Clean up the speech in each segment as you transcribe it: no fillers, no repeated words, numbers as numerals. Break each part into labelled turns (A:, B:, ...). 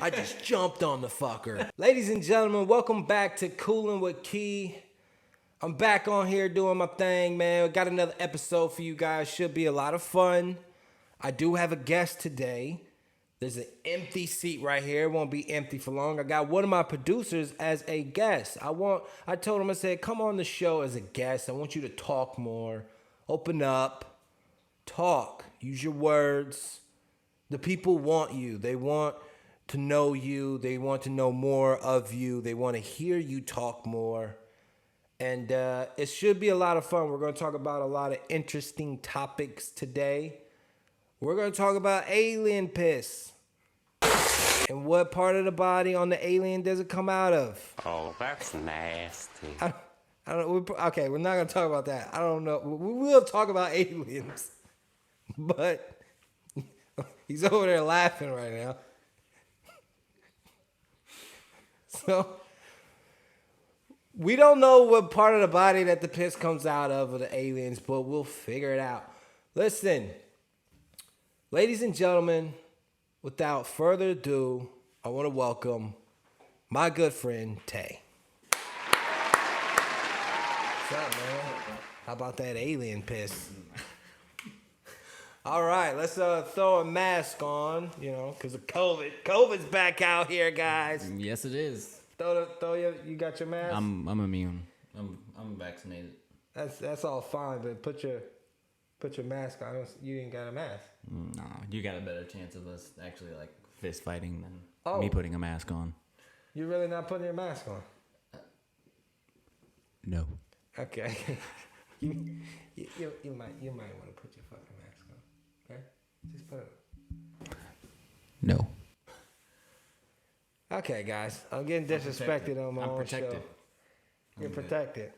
A: I just jumped on the fucker. Ladies and gentlemen, welcome back to Coolin' with Kee. I'm back on here doing my thing, man. Got another episode for you guys. Should be a lot of fun. I do have a guest today. There's an empty seat right here. It won't be empty for long. I got one of my producers as a guest. I told him, I said, come on the show as a guest. I want you to talk more. Open up. Talk. Use your words. The people want you. They want to know you. They want to know more of you. They want to hear you talk more. And it should be a lot of fun. We're going to talk about a lot of interesting topics today. We're going to talk about alien piss. And what part of the body on the alien does it come out of?
B: Oh, that's nasty.
A: I don't. Okay, we're not going to talk about that. I don't know. We will talk about aliens. But he's over there laughing right now. So we don't know what part of the body that the piss comes out of the aliens, but we'll figure it out. Listen, ladies and gentlemen, without further ado, I want to welcome my good friend, Tay. What's up, man? How about that alien piss? All right, let's throw a mask on, because of COVID. COVID's back out here, guys.
C: Yes, it is.
A: You got your mask?
C: I'm immune. I'm vaccinated.
A: That's all fine, but put your mask on. You ain't got a mask.
C: No, you got a better chance of us actually like fist fighting than me putting a mask on.
A: You're really not putting your mask on?
C: No.
A: Okay. you might want to put your fucking mask on. Okay? Just put it.
C: No.
A: Okay, guys. I'm getting disrespected on my own show. You're protected.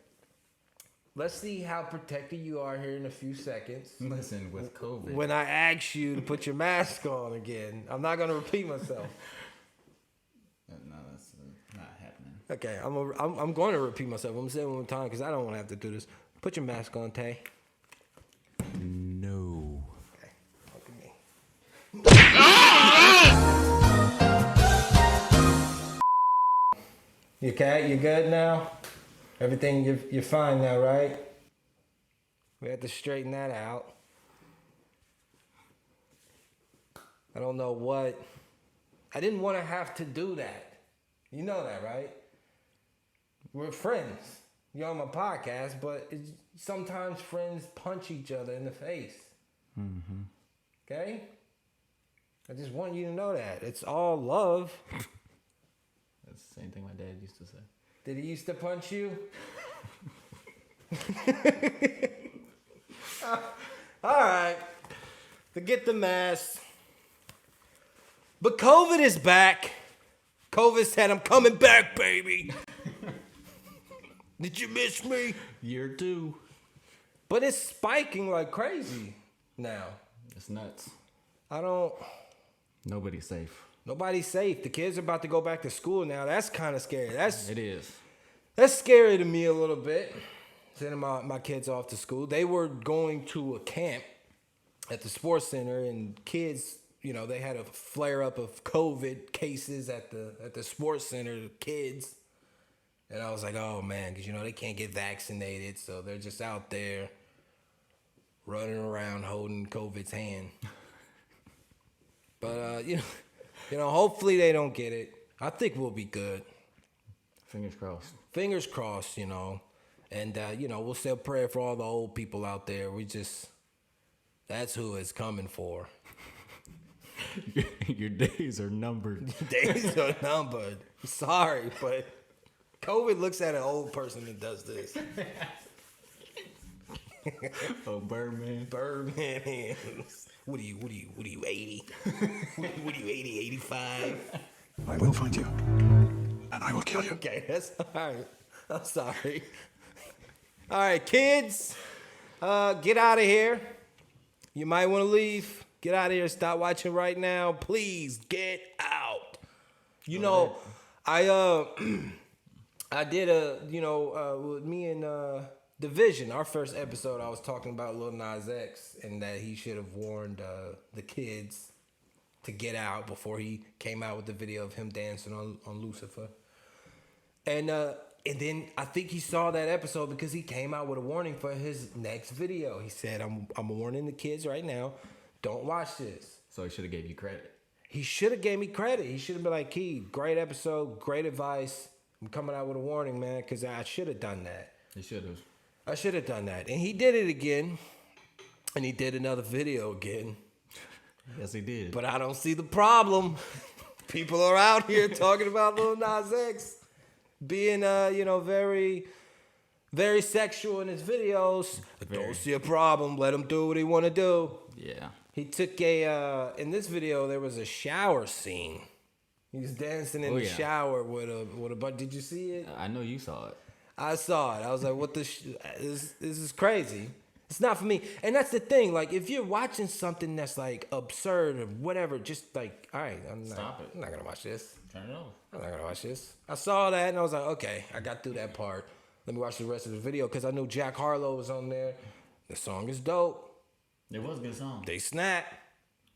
A: Let's see how protected you are here in a few seconds.
C: Listen, with COVID.
A: When I ask you to put your mask on again, I'm not going to repeat myself.
C: No, that's not happening.
A: Okay, I'm going to repeat myself. I'm going to say it one more time because I don't want to have to do this. Put your mask on, Tay.
C: No.
A: Okay, look at me. You okay? You good now? Everything, you're fine now, right? We have to straighten that out. I don't know what. I didn't want to have to do that. You know that, right? We're friends. You're on my podcast, but sometimes friends punch each other in the face.
C: Mm-hmm.
A: Okay? I just want you to know that. It's all love.
C: That's the same thing my dad used to say.
A: Did he used to punch you? All right. Forget the mask. But COVID is back. COVID said, I'm coming back, baby. Did you miss me?
C: Year 2.
A: But it's spiking like crazy now.
C: It's nuts. Nobody's safe.
A: Nobody's safe. The kids are about to go back to school now. That's kind of scary.
C: It is.
A: That's scary to me a little bit. Sending my kids off to school. They were going to a camp at the sports center, and kids, they had a flare up of COVID cases at the sports center. Kids, and I was like, oh man, because they can't get vaccinated, so they're just out there running around holding COVID's hand. But hopefully they don't get it. I think we'll be good.
C: Fingers crossed.
A: Fingers crossed, and we'll say a prayer for all the old people out there. That's who it's coming for.
C: Your days are numbered.
A: Days are numbered. Sorry, but COVID looks at an old person and does this.
C: Oh, Birdman.
A: Birdman hands. What are you, 80? What are you, 80, 85?
D: I will find you, and I will kill you.
A: Okay, that's all right. I'm sorry. All right, kids, get out of here. You might want to leave. Get out of here. Stop watching right now. Please get out. I did with me and Division, our first episode, I was talking about Lil Nas X and that he should have warned the kids to get out before he came out with the video of him dancing on Lucifer. And then I think he saw that episode because he came out with a warning for his next video. He said, I'm warning the kids right now, don't watch this.
C: So he should have gave you credit.
A: He should have gave me credit. He should have been like, Key, great episode, great advice. I'm coming out with a warning, man, because I should have done that.
C: He should have.
A: I should have done that. And he did it again. And he did another video again.
C: Yes, he did.
A: But I don't see the problem. People are out here talking about Lil Nas X being, very, very sexual in his videos. I don't see a problem. Let him do what he want to do.
C: Yeah.
A: He took in this video, there was a shower scene. He was dancing in the shower with a bunch. Did you see it?
C: I know you saw it.
A: I saw it. I was like, what this is crazy. It's not for me. And that's the thing. Like, if you're watching something that's, like, absurd or whatever, just, like, all right.
C: Stop it.
A: I'm not going to watch this.
C: Turn it off.
A: I'm not going to watch this. I saw that, and I was like, okay, I got through that part. Let me watch the rest of the video, because I knew Jack Harlow was on there. The song is dope.
C: It was a good song.
A: They snap.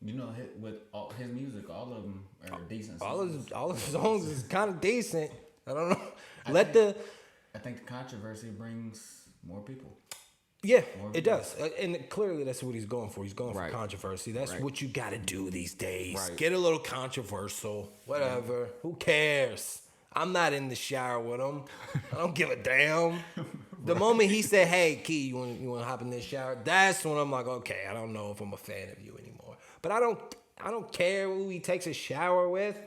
C: You know, with all his music, all of them are decent
A: All
C: songs.
A: his songs is kind of decent. I don't know.
C: I think the controversy brings more people.
A: Yeah, it does. And clearly that's what he's going for. He's going for controversy. That's what you got to do these days.
C: Right.
A: Get a little controversial. Whatever. Who cares? I'm not in the shower with him. I don't give a damn. The moment he said, hey, Key, you want to hop in this shower? That's when I'm like, okay, I don't know if I'm a fan of you anymore. But I don't care who he takes a shower with.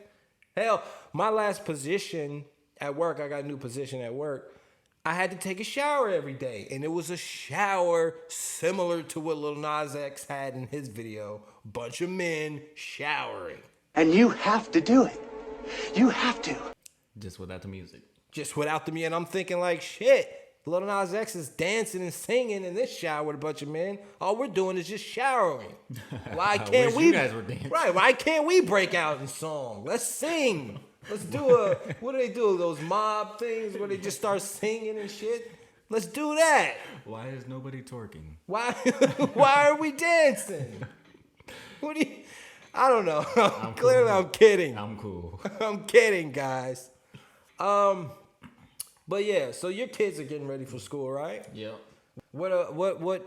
A: Hell, my last position at work, I got a new position at work. I had to take a shower every day, and it was a shower similar to what Lil Nas X had in his video. Bunch of men showering.
E: And you have to do it. You have to.
C: Just without the music.
A: Just without the music. And I'm thinking like, shit, Lil Nas X is dancing and singing in this shower with a bunch of men. All we're doing is just showering. Why can't we?
C: You guys were dancing.
A: Right, why can't we break out in song? Let's sing. Let's do what do they do? Those mob things where they just start singing and shit? Let's do that.
C: Why is nobody twerking?
A: Why are we dancing? I don't know. Clearly I'm kidding.
C: I'm cool.
A: I'm kidding, guys. But yeah, so your kids are getting ready for school, right?
C: Yep.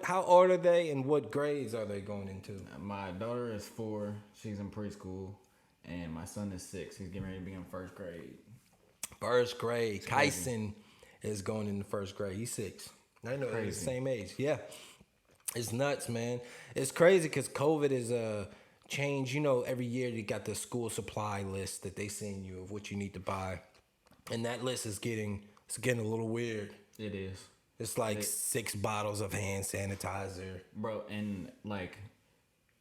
A: How old are they and what grades are they going into?
C: My daughter is 4. She's in preschool. And my son is 6. He's getting ready to be in first grade.
A: First grade. Kyson is going into first grade. He's 6. I know they're the same age. Yeah. It's nuts, man. It's crazy because COVID is changed. You know, every year you got the school supply list that they send you of what you need to buy. And that list is getting a little weird.
C: It is.
A: It's like 6 bottles of hand sanitizer.
C: Bro, and like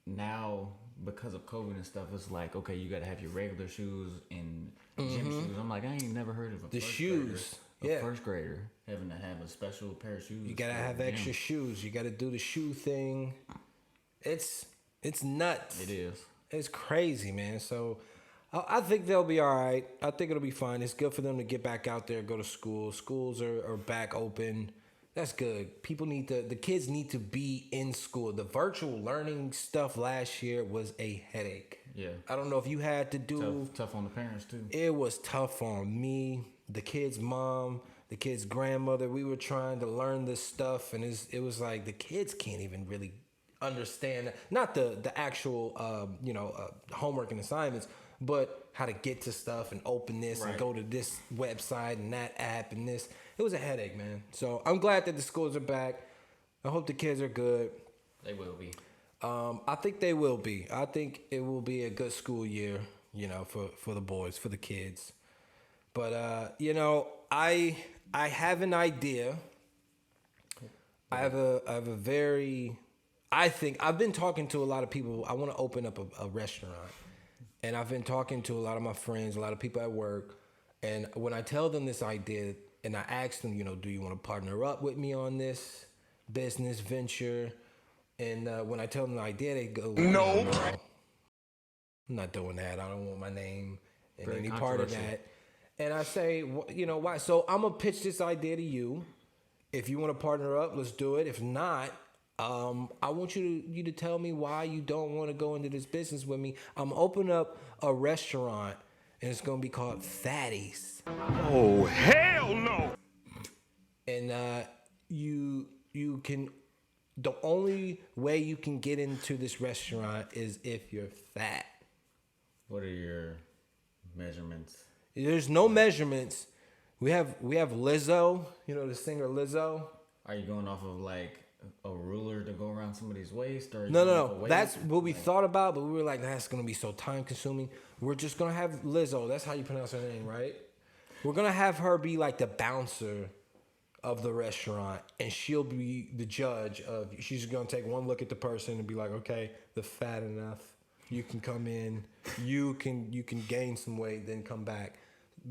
C: now because of COVID and stuff, it's like, okay, you got to have your regular shoes and gym shoes. I'm like, I ain't never heard of
A: the shoes.
C: First grader having to have a special pair of shoes.
A: You got to have extra shoes. You got to do the shoe thing. It's nuts.
C: It is.
A: It's crazy, man. So I think they'll be all right. I think it'll be fine. It's good for them to get back out there, go to school. Schools are back open. That's good. The kids need to be in school. The virtual learning stuff last year was a headache.
C: Yeah.
A: I don't know if you had to do.
C: Tough on the parents too.
A: It was tough on me, the kid's mom, the kid's grandmother. We were trying to learn this stuff, and it was like the kids can't even really understand. Not the actual, homework and assignments, but how to get to stuff and open this and go to this website and that app and this. It was a headache, man. So I'm glad that the schools are back. I hope the kids are good.
C: They will be.
A: I think they will be. I think it will be a good school year, for the boys, for the kids. But I have an idea. I've been talking to a lot of people. I want to open up a restaurant. And I've been talking to a lot of my friends, a lot of people at work. And when I tell them this idea, and I ask them, do you want to partner up with me on this business venture? And when I tell them the idea, they go, no, I'm not doing that. I don't want my name in any part of that. And I say, why? So I'm going to pitch this idea to you. If you want to partner up, let's do it. If not, I want you to tell me why you don't want to go into this business with me. I'm opening up a restaurant, and it's gonna be called Fatty's.
D: Oh, hell no!
A: And you can. The only way you can get into this restaurant is if you're fat.
C: What are your measurements?
A: There's no measurements. We have Lizzo. You know the singer Lizzo.
C: Are you going off of like a ruler to go around somebody's waist, or
A: No. That's what we thought about, but we were like, that's gonna be so time consuming. We're just gonna have Lizzo. That's how you pronounce her name, right? We're gonna have her be like the bouncer of the restaurant, and she'll be the judge of. She's gonna take one look at the person and be like, okay, they're fat enough. You can come in. You can gain some weight, then come back.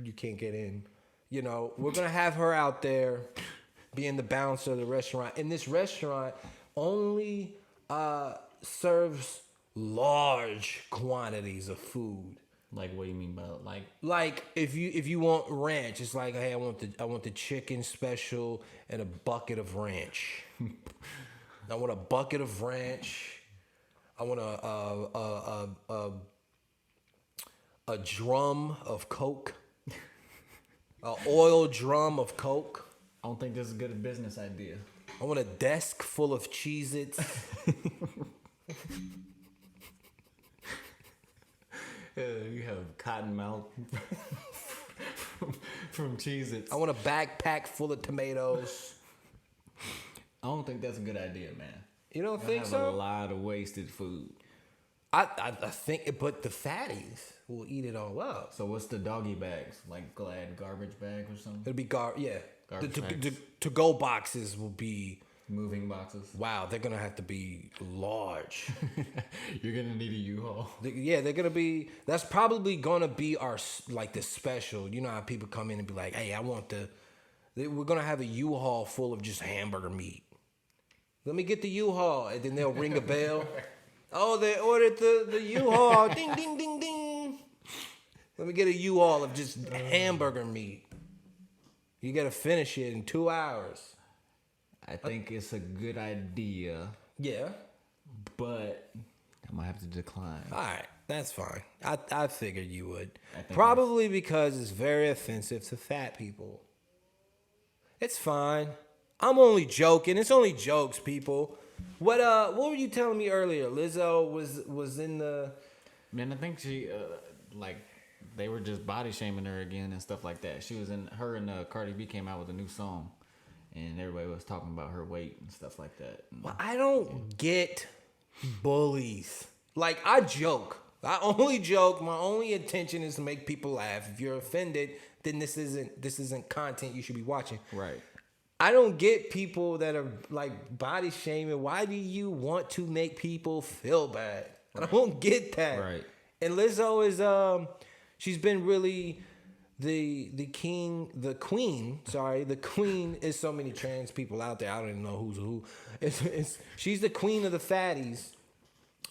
A: You can't get in. You know, we're gonna have her out there being the bouncer of the restaurant. And this restaurant only serves large quantities of food.
C: Like, what do you mean by
A: Like if you want ranch, it's like, hey, I want the chicken special and a bucket of ranch. I want a bucket of ranch. I want a drum of Coke. An oil drum of Coke.
C: I don't think this is a good business idea.
A: I want a desk full of Cheez-Its.
C: You have cotton mouth from Cheez-Its.
A: I want a backpack full of tomatoes.
C: I don't think that's a good idea, man.
A: You don't
C: I
A: think
C: have
A: so?
C: a lot of wasted food.
A: I think, but the fatties will eat it all up.
C: So what's the doggy bags? Like Glad garbage bag or something?
A: It'll be
C: Garbage bags.
A: to go boxes will be.
C: Moving boxes.
A: Wow, they're gonna have to be large.
C: You're gonna need a U-Haul.
A: Yeah, they're gonna be. That's probably gonna be our like the special. You know how people come in and be like, "Hey, I want we're gonna have a U-Haul full of just hamburger meat. Let me get the U-Haul," and then they'll ring a bell. Oh, they ordered the U-Haul. Ding, ding, ding, ding. Let me get a U-Haul of just hamburger meat. You gotta finish it in 2 hours.
C: I think it's a good idea,
A: Yeah.
C: but I might have to decline.
A: All right, that's fine. I figured you would.
C: I think
A: Probably because it's very offensive to fat people. It's fine. I'm only joking. It's only jokes, people. What were you telling me earlier? Lizzo was in the.
C: Man, I think she like they were just body shaming her again and stuff like that. She was in her and Cardi B came out with a new song, and everybody was talking about her weight and stuff like that.
A: Well, I don't get bullies. Like, I joke. I only joke. My only intention is to make people laugh. If you're offended, then this isn't content you should be watching.
C: Right.
A: I don't get people that are like body shaming. Why do you want to make people feel bad? I don't get that.
C: Right.
A: And Lizzo is she's been really the queen is so many trans people out there. I don't even know who's who. She's the queen of the fatties,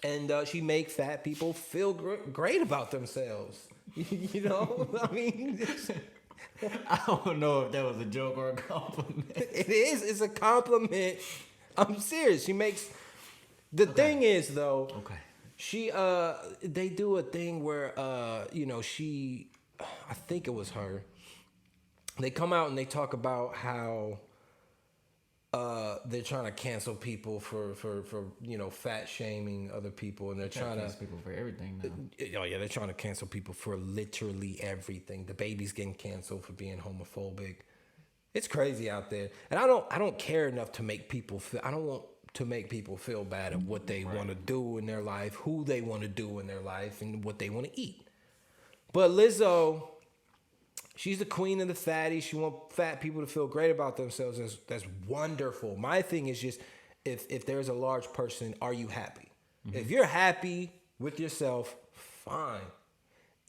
A: and she make fat people feel great about themselves. You know, I mean.
C: I don't know if that was a joke or a compliment.
A: It is. It's a compliment. I'm serious. She makes. The thing is, though.
C: Okay.
A: She they do a thing where she, I think it was her. They come out and they talk about how they're trying to cancel people for fat shaming other people, and they're trying to
C: cancel people for everything now.
A: Oh yeah, they're trying to cancel people for literally everything. The baby's getting canceled for being homophobic. It's crazy out there, and I don't care enough to make people feel. I don't want to make people feel bad at what they want to do in their life, who they want to do in their life, and what they want to eat. But Lizzo, she's the queen of the fatties. She wants fat people to feel great about themselves. That's wonderful. My thing is just, if there's a large person, are you happy? Mm-hmm. If you're happy with yourself, fine.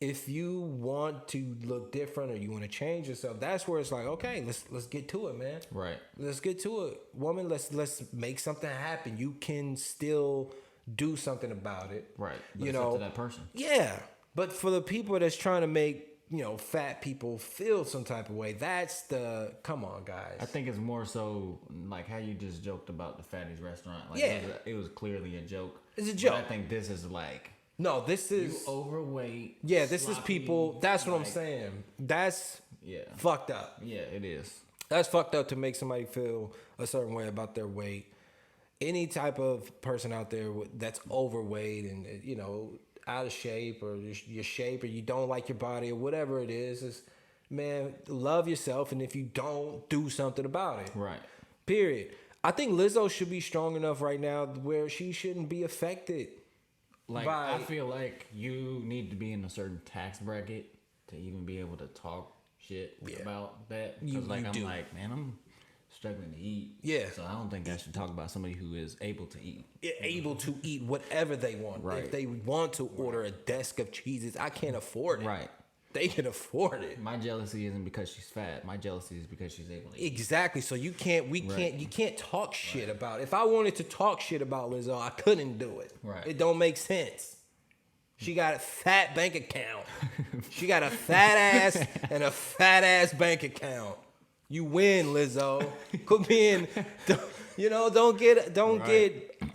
A: If you want to look different or you want to change yourself, that's where it's like, okay, let's get to it, man.
C: Right.
A: Let's get to it. Woman, let's make something happen. You can still do something about it.
C: Right. But
A: You
C: it's
A: know,
C: up to that person.
A: Yeah. But for the people that's trying to make fat people feel some type of way. That's the, come on, guys.
C: I think it's more so like how you just joked about the Fatty's restaurant. Like,
A: Yeah.
C: it was clearly a joke.
A: It's a joke.
C: But I think this is like,
A: No, this is
C: you overweight.
A: yeah, this is
C: sloppy,
A: people. That's what I'm
C: like,
A: saying. That's
C: Yeah.
A: fucked up.
C: Yeah, it is.
A: That's fucked up to make somebody feel a certain way about their weight. Any type of person out there that's overweight and out of shape, or your shape, or you don't like your body, or whatever it is man, love yourself, and if you don't, do something about it.
C: Right.
A: Period. I think Lizzo should be strong enough right now where she shouldn't be affected.
C: Like,
A: by,
C: I feel like you need to be in a certain tax bracket to even be able to talk shit about that.
A: You
C: I'm
A: do.
C: like, man, I'm struggling to eat.
A: Yeah.
C: So I don't think I should talk about somebody who is able to eat.
A: able to eat whatever they want.
C: Right.
A: If they want to order a desk of cheeses, I can't afford it.
C: Right.
A: They can afford it.
C: My jealousy isn't because she's fat. My jealousy is because she's able to eat.
A: Exactly. So you can't talk shit about it. If I wanted to talk shit about Lizzo, I couldn't do it.
C: Right.
A: It don't make sense. She got a fat bank account. She got a fat ass and a fat ass bank account. You win, Lizzo. Quit being,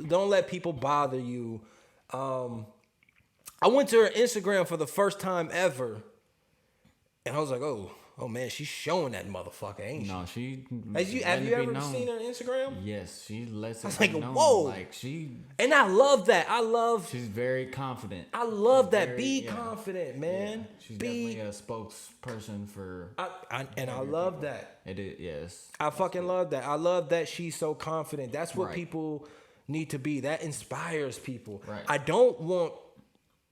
A: don't let people bother you. I went to her Instagram for the first time ever, and I was like, oh man, she's showing that motherfucker, ain't she?
C: No, she.
A: Have you ever seen her Instagram?
C: Yes, she lets it
A: I was like,
C: be known.
A: whoa.
C: Like,
A: And I love that.
C: she's very confident.
A: I love
C: She's
A: that.
C: very-
A: Be
C: yeah.
A: confident, man.
C: Yeah, she's
A: Be.
C: definitely a spokesperson for.
A: I love that.
C: It is, yes.
A: I fucking love that. I love that she's so confident. That's what
C: Right.
A: people need to be. That inspires people.
C: Right.
A: I don't want.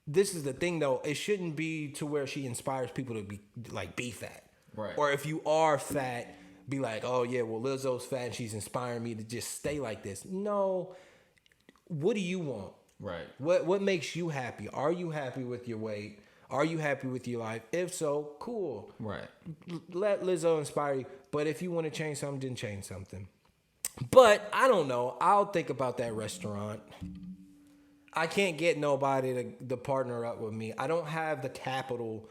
A: This is the thing, though. It shouldn't be to where she inspires people to be fat.
C: Right.
A: Or if you are fat, be like, oh yeah, well Lizzo's fat and she's inspiring me to just stay like this. No. What do you want?
C: Right.
A: What makes you happy? Are you happy with your weight? Are you happy with your life? If so, cool.
C: Right.
A: Let Lizzo inspire you. But if you want to change something, then change something. But I don't know. I'll think about that restaurant. I can't get nobody to partner up with me. I don't have the capital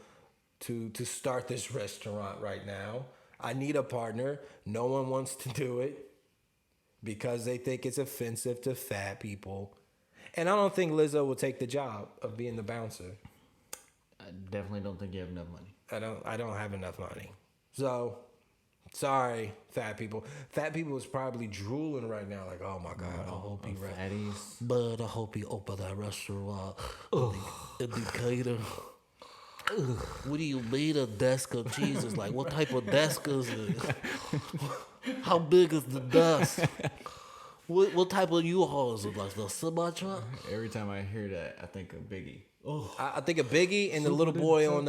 A: to start this restaurant right now. I need a partner. No one wants to do it because they think it's offensive to fat people. And I don't think Lizzo will take the job of being the bouncer.
C: I definitely don't think you have enough money.
A: I don't have enough money. So, sorry, fat people. Fat people is probably drooling right now, like, oh my God, I hope he
C: Fatties.
A: But I hope he open that restaurant in Decatur. What do you mean a desk of cheeses? Like, what type of desk is it? How big is the desk? What type of U-Haul is it? Like the semi-truck?
C: Every time I hear that, I think of Biggie.
A: Oh, I think of Biggie and the little boy on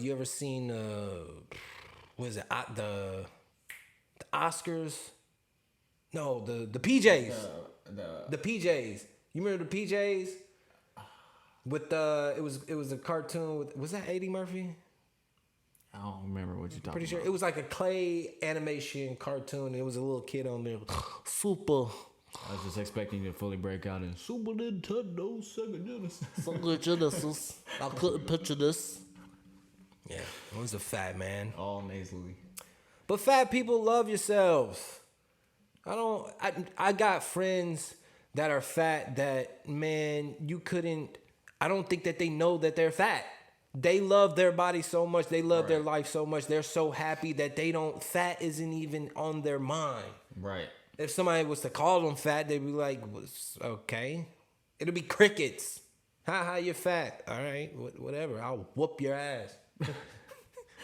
A: you ever seen what is it? The Oscars? No, the PJs. The PJs. You remember the PJs? With it was a cartoon with, was that Eddie Murphy?
C: I don't remember what you're talking
A: Pretty sure
C: about.
A: it was like a clay animation cartoon. It was a little kid on there. Super.
C: I was just expecting you to fully break out in Super Nintendo, Sega Genesis.
A: Sega Genesis. I couldn't picture this. Yeah, it was a fat man.
C: All nasally.
A: But fat people, love yourselves. I got friends that are fat that, man, I don't think that they know that they're fat. They love their body so much. They love their life so much. They're so happy that fat isn't even on their mind.
C: Right.
A: If somebody was to call them fat, they'd be like, okay. It'll be crickets. Ha, you're fat. All right, whatever. I'll whoop your ass.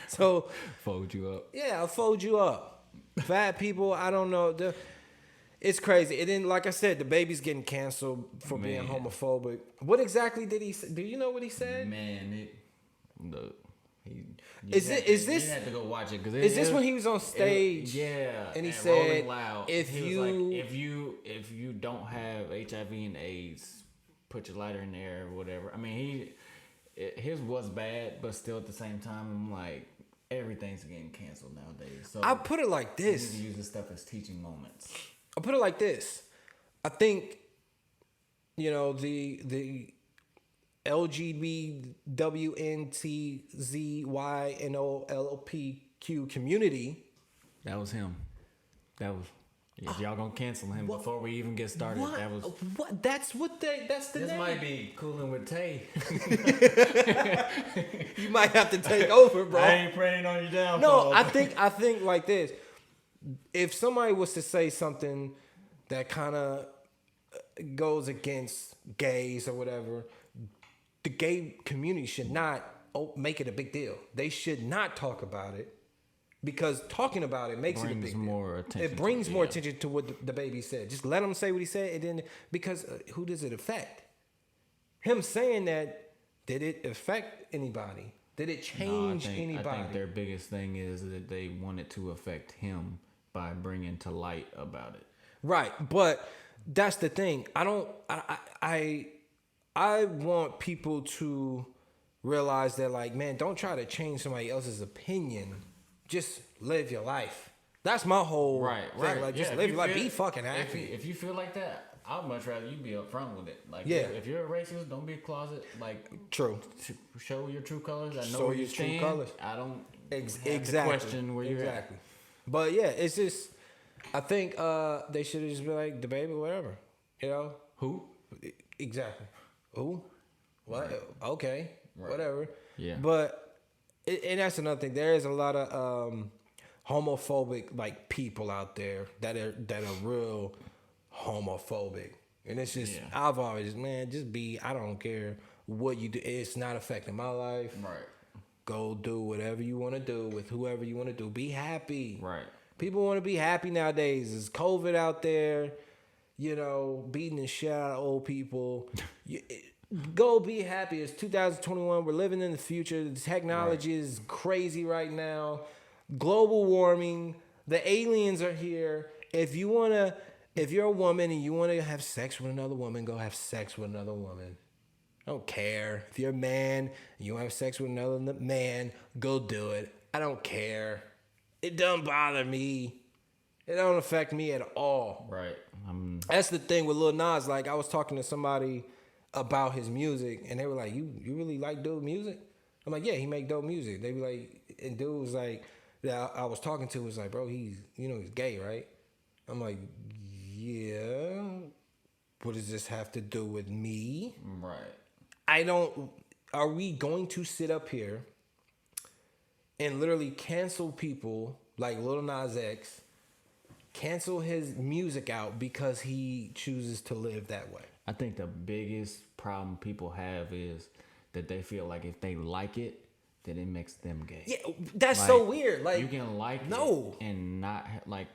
A: So,
C: Fold you up.
A: yeah, I'll fold you up. Fat people, I don't know. It's crazy. It didn't, like I said, the baby's getting canceled for being homophobic. What exactly did he say? Do you know what he said?
C: Man,
A: You
C: have to go watch it because
A: is this when he was on stage?
C: Yeah,
A: and he
C: Rolling
A: said,
C: Loud.
A: if
C: He
A: you
C: was like, if you don't have HIV and AIDS, put your lighter in there or whatever. I mean, his was bad, but still at the same time, I'm like, everything's getting canceled nowadays. So
A: I put it like
C: you need
A: this.
C: to use this stuff as teaching moments.
A: I put it like this. I think, the LGBTQNTZYNOLPQ community.
C: That was him. That was. If y'all gonna cancel him before we even get started,
A: What?
C: that was.
A: What? That's the
C: This
A: name.
C: might be Cooling with Tay.
A: You might have to take over, bro.
C: I ain't praying on you down.
A: No, I think like this. If somebody was to say something that kind of goes against gays or whatever, the gay community should not make it a big deal. They should not talk about it because talking about it makes it a big deal.
C: More attention.
A: It brings more attention to what the baby said. Just let him say what he said, and then because who does it affect? Him saying that, did it affect anybody? Did it change anybody?
C: I think their biggest thing is that they wanted to affect him by bringing to light about it.
A: Right, but that's the thing. I want people to realize that, like, man, don't try to change somebody else's opinion. Just live your life. That's my whole thing. Like, just live your life. Be fucking happy.
C: If you feel like that, I'd much rather you be upfront with it. Like,
A: Yeah.
C: if you're a racist, don't be a closet. Like,
A: True.
C: show your true colors. I know
A: Show
C: where
A: your
C: you
A: true
C: stand.
A: colors.
C: I don't
A: Exactly.
C: have to question where you're at.
A: But yeah, it's just, I think they should have just been like, the baby, whatever. You know?
C: Who?
A: Exactly. Who? What? Okay. Whatever.
C: Yeah.
A: But, and that's another thing. There is a lot of homophobic, like, people out there that are real homophobic. And it's just, I've always, man, just be, I don't care what you do. It's not affecting my life.
C: Right.
A: Go do whatever you want to do with whoever you want to do. Be happy.
C: Right.
A: People want to be happy nowadays. There's COVID out there, you know, beating the shit out of old people. Go be happy. It's 2021. We're living in the future. The technology is crazy right now. Global warming. The aliens are here. If you're a woman and you want to have sex with another woman, go have sex with another woman. I don't care. If you're a man and you want to have sex with another man, go do it. I don't care. It doesn't bother me. It don't affect me at all.
C: Right.
A: That's the thing with Lil Nas. Like, I was talking to somebody about his music, and they were like, "You really like dope music?" I'm like, "Yeah, he make dope music." They be like, and dude was like, that I was talking to was like, "Bro, he's gay, right?" I'm like, "Yeah. What does this have to do with me?"
C: Right.
A: Are we going to sit up here and literally cancel people like Lil Nas X, cancel his music out because he chooses to live that way?
C: I think the biggest problem people have is that they feel like if they like it, then it makes them gay.
A: Yeah, that's
C: Like,
A: so weird. Like,
C: you can like it and not like.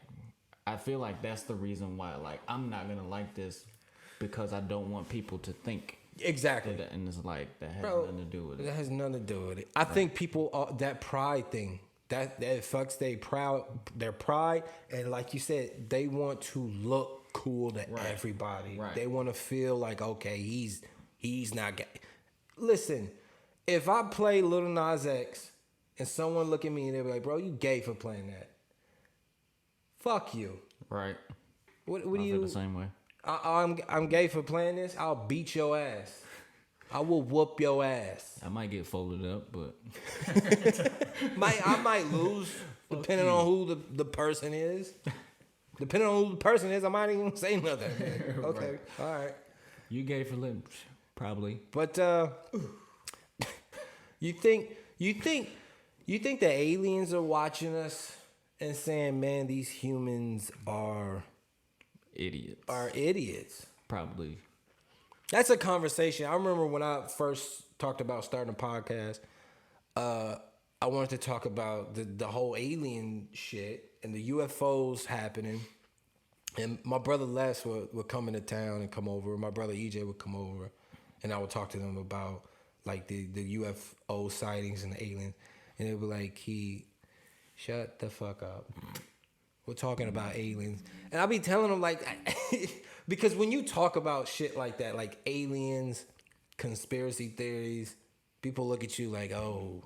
C: I feel like that's the reason why. Like, I'm not gonna like this because I don't want people to think.
A: Exactly.
C: And it's like that has nothing to do with it.
A: That has nothing to do with it. I think people that pride thing that fucks their pride, and like you said, they want to look cool to everybody.
C: Right.
A: They want to feel like, okay, he's not gay. Listen, if I play Lil Nas X and someone look at me and they be like, "Bro, you gay for playing that." Fuck you.
C: Right.
A: What do
C: I
A: you?
C: feel the same way.
A: I'm gay for playing this. I'll beat your ass. I will whoop your ass.
C: I might get folded up, but
A: I might lose depending on who the person is. Depending on who the person is, I might even say nothing. Okay, all right.
C: you gay for lips, probably.
A: But you think the aliens are watching us and saying, "Man, these humans are idiots."
C: Probably.
A: That's a conversation. I remember when I first talked about starting a podcast, I wanted to talk about the whole alien shit and the UFOs happening. And my brother Les would come into town and come over. My brother EJ would come over, and I would talk to them about like the UFO sightings and the aliens. And they'd be like, "Key, shut the fuck up. We're talking about aliens." And I'll be telling them like, because when you talk about shit like that, like aliens, conspiracy theories, people look at you like, "Oh,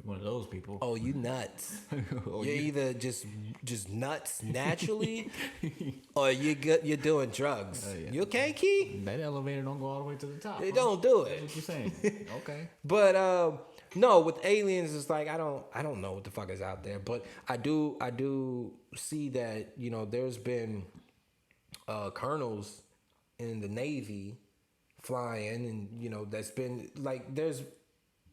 C: one of those people.
A: Oh, you nuts.
C: Or
A: You're
C: you-
A: either just nuts naturally, or you're doing drugs.
C: yeah.
A: You okay, Key?
C: That elevator don't go all the way to the top.
A: It
C: huh?
A: don't do
C: That's
A: it.
C: what you're saying. Okay.
A: But no, with aliens, it's like I don't know what the fuck is out there. But I do see that, you know, there's been colonels in the Navy flying, and you know that's been like there's